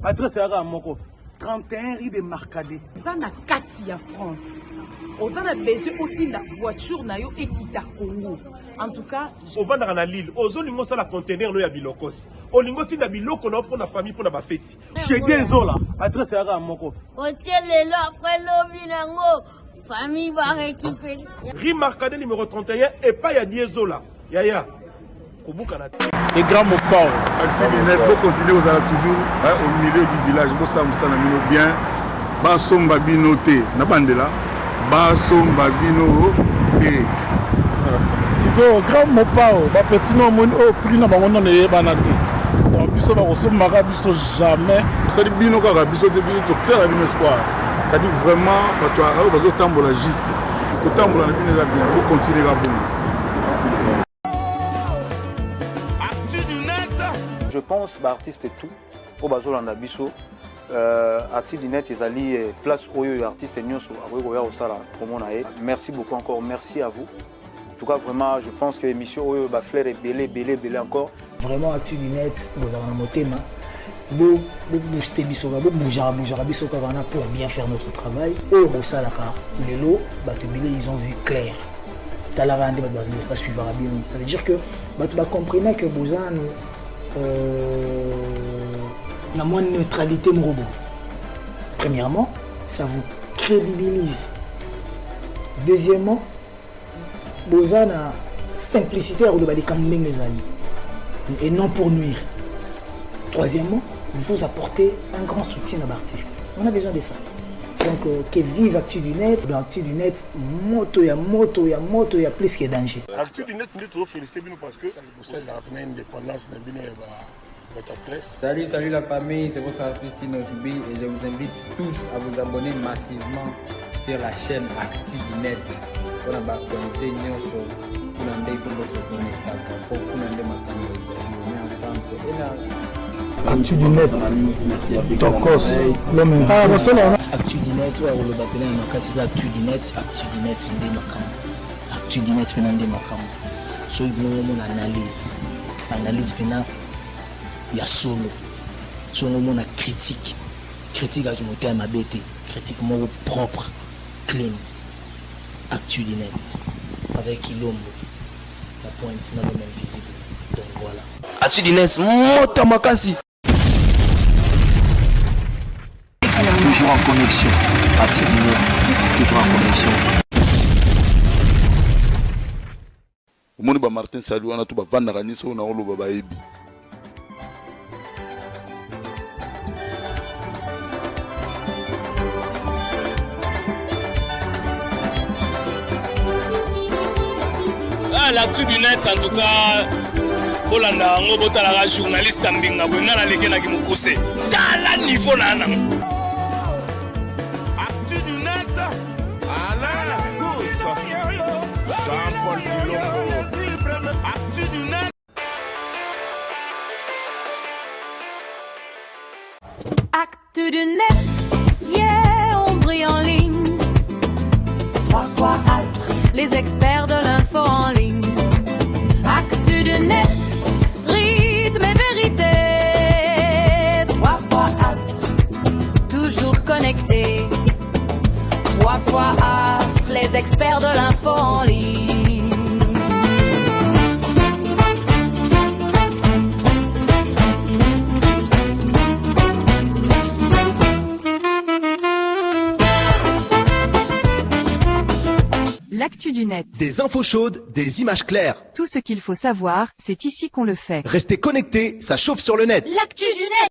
H: Adresse à Moko 31 rue de Marcadet. Ça na kati ya France. Aux a besoin aussi la voiture na yo ekita Congo. En tout cas,
L: au vendre na Lille, aux olingo ça la conteneur no ya bilokos. Olingo ti na biloko na pour na famille pour na ba fête.
H: Chez Diezola, adresse à Moko.
M: Hôtel le après lobi nango. Famille va récupérer.
L: Rue Marcadet numéro 31 et pas ya Diezola. Yaya.
D: Les grands mots parlent. Activinet, vous continuez, vous allez toujours au milieu du village. Vous savez, vous savez bien. Basom Babino T. Nabandela. Basom Babino T. Si vous grand mot parle, vous petit nom, au prix, vous avez banate. Donc, vous savez, vous avez jamais. Vous savez, Bino Karabiso, depuis docteur, avec espoir. Ça dit vraiment, vous avez tambola juste. Vous tambola, vous continuez à bon.
Q: Je pense que l'artiste est tout. Au bazol en abisso, artiste du net, ils allaient place où les artistes sont. Merci beaucoup encore, merci à vous. En tout cas, vraiment, je pense que l'émission va faire belé encore.
C: Vraiment, artiste du net, vous avez un thème. Vous boostez biso, vous bougez biso pour bien faire notre travail. Oh, ça là, les lots, ils ont vu clair. Ça veut dire que vous comprenez que vous avez la moindre neutralité de robot. Premièrement, ça vous crédibilise. Deuxièmement, vous avez la simplicité à rouler les amis et non pour nuire. Troisièmement, vous apportez un grand soutien à l'artiste. On a besoin de ça. Donc, que vive Actu du Net. Dans Actu du Net, moto, il y a plus que danger.
D: Actu du Net, nous devons féliciter parce que c'est la indépendance de votre presse.
R: Salut la famille, c'est votre artiste Inozubi et je vous invite tous à vous abonner massivement sur la chaîne Actu du Net. Pour la connecter Nyonso, pour l'aider pour votre connectation, pour l'aider
C: Actu du Net, Tokos, l'homme. Actu du Net, ouais, on le appelle un cas, c'est Actu du Net, c'est des macam. Actu du Net, c'est des macam. So, il y a une analyse pénale, il y a solo. So, il y a une critique avec mon thème à bêter, critique moins propre, clean. Actu du Net, avec Ilombo, la pointe n'est pas même visible. Donc voilà.
S: Actu du Net, Mota Makasi. Toujours en connexion. Actu du Net, toujours en connexion.
D: Au monde de Martin Salou, on a tout vendre à Nice, on a le baba Ebi.
T: L'actu du net en tout cas Olanda ngobota la journaliste ambinga bwenga la leke na kimukuse tala niveau nana
L: Actu du net Alain Jean-Paul Kilongo Actu du net
N: Actu Actu du net, yeah, on brille en ligne. 3 fois Astre, les experts de l'info en ligne. Actu du net, rythme et vérité. 3 fois Astre, toujours connecté. 3 fois Astre, les experts de l'info en ligne.
O: L'actu du net.
P: Des infos chaudes, des images claires.
O: Tout ce qu'il faut savoir, c'est ici qu'on le fait.
P: Restez connectés, ça chauffe sur le net.
M: L'actu du net.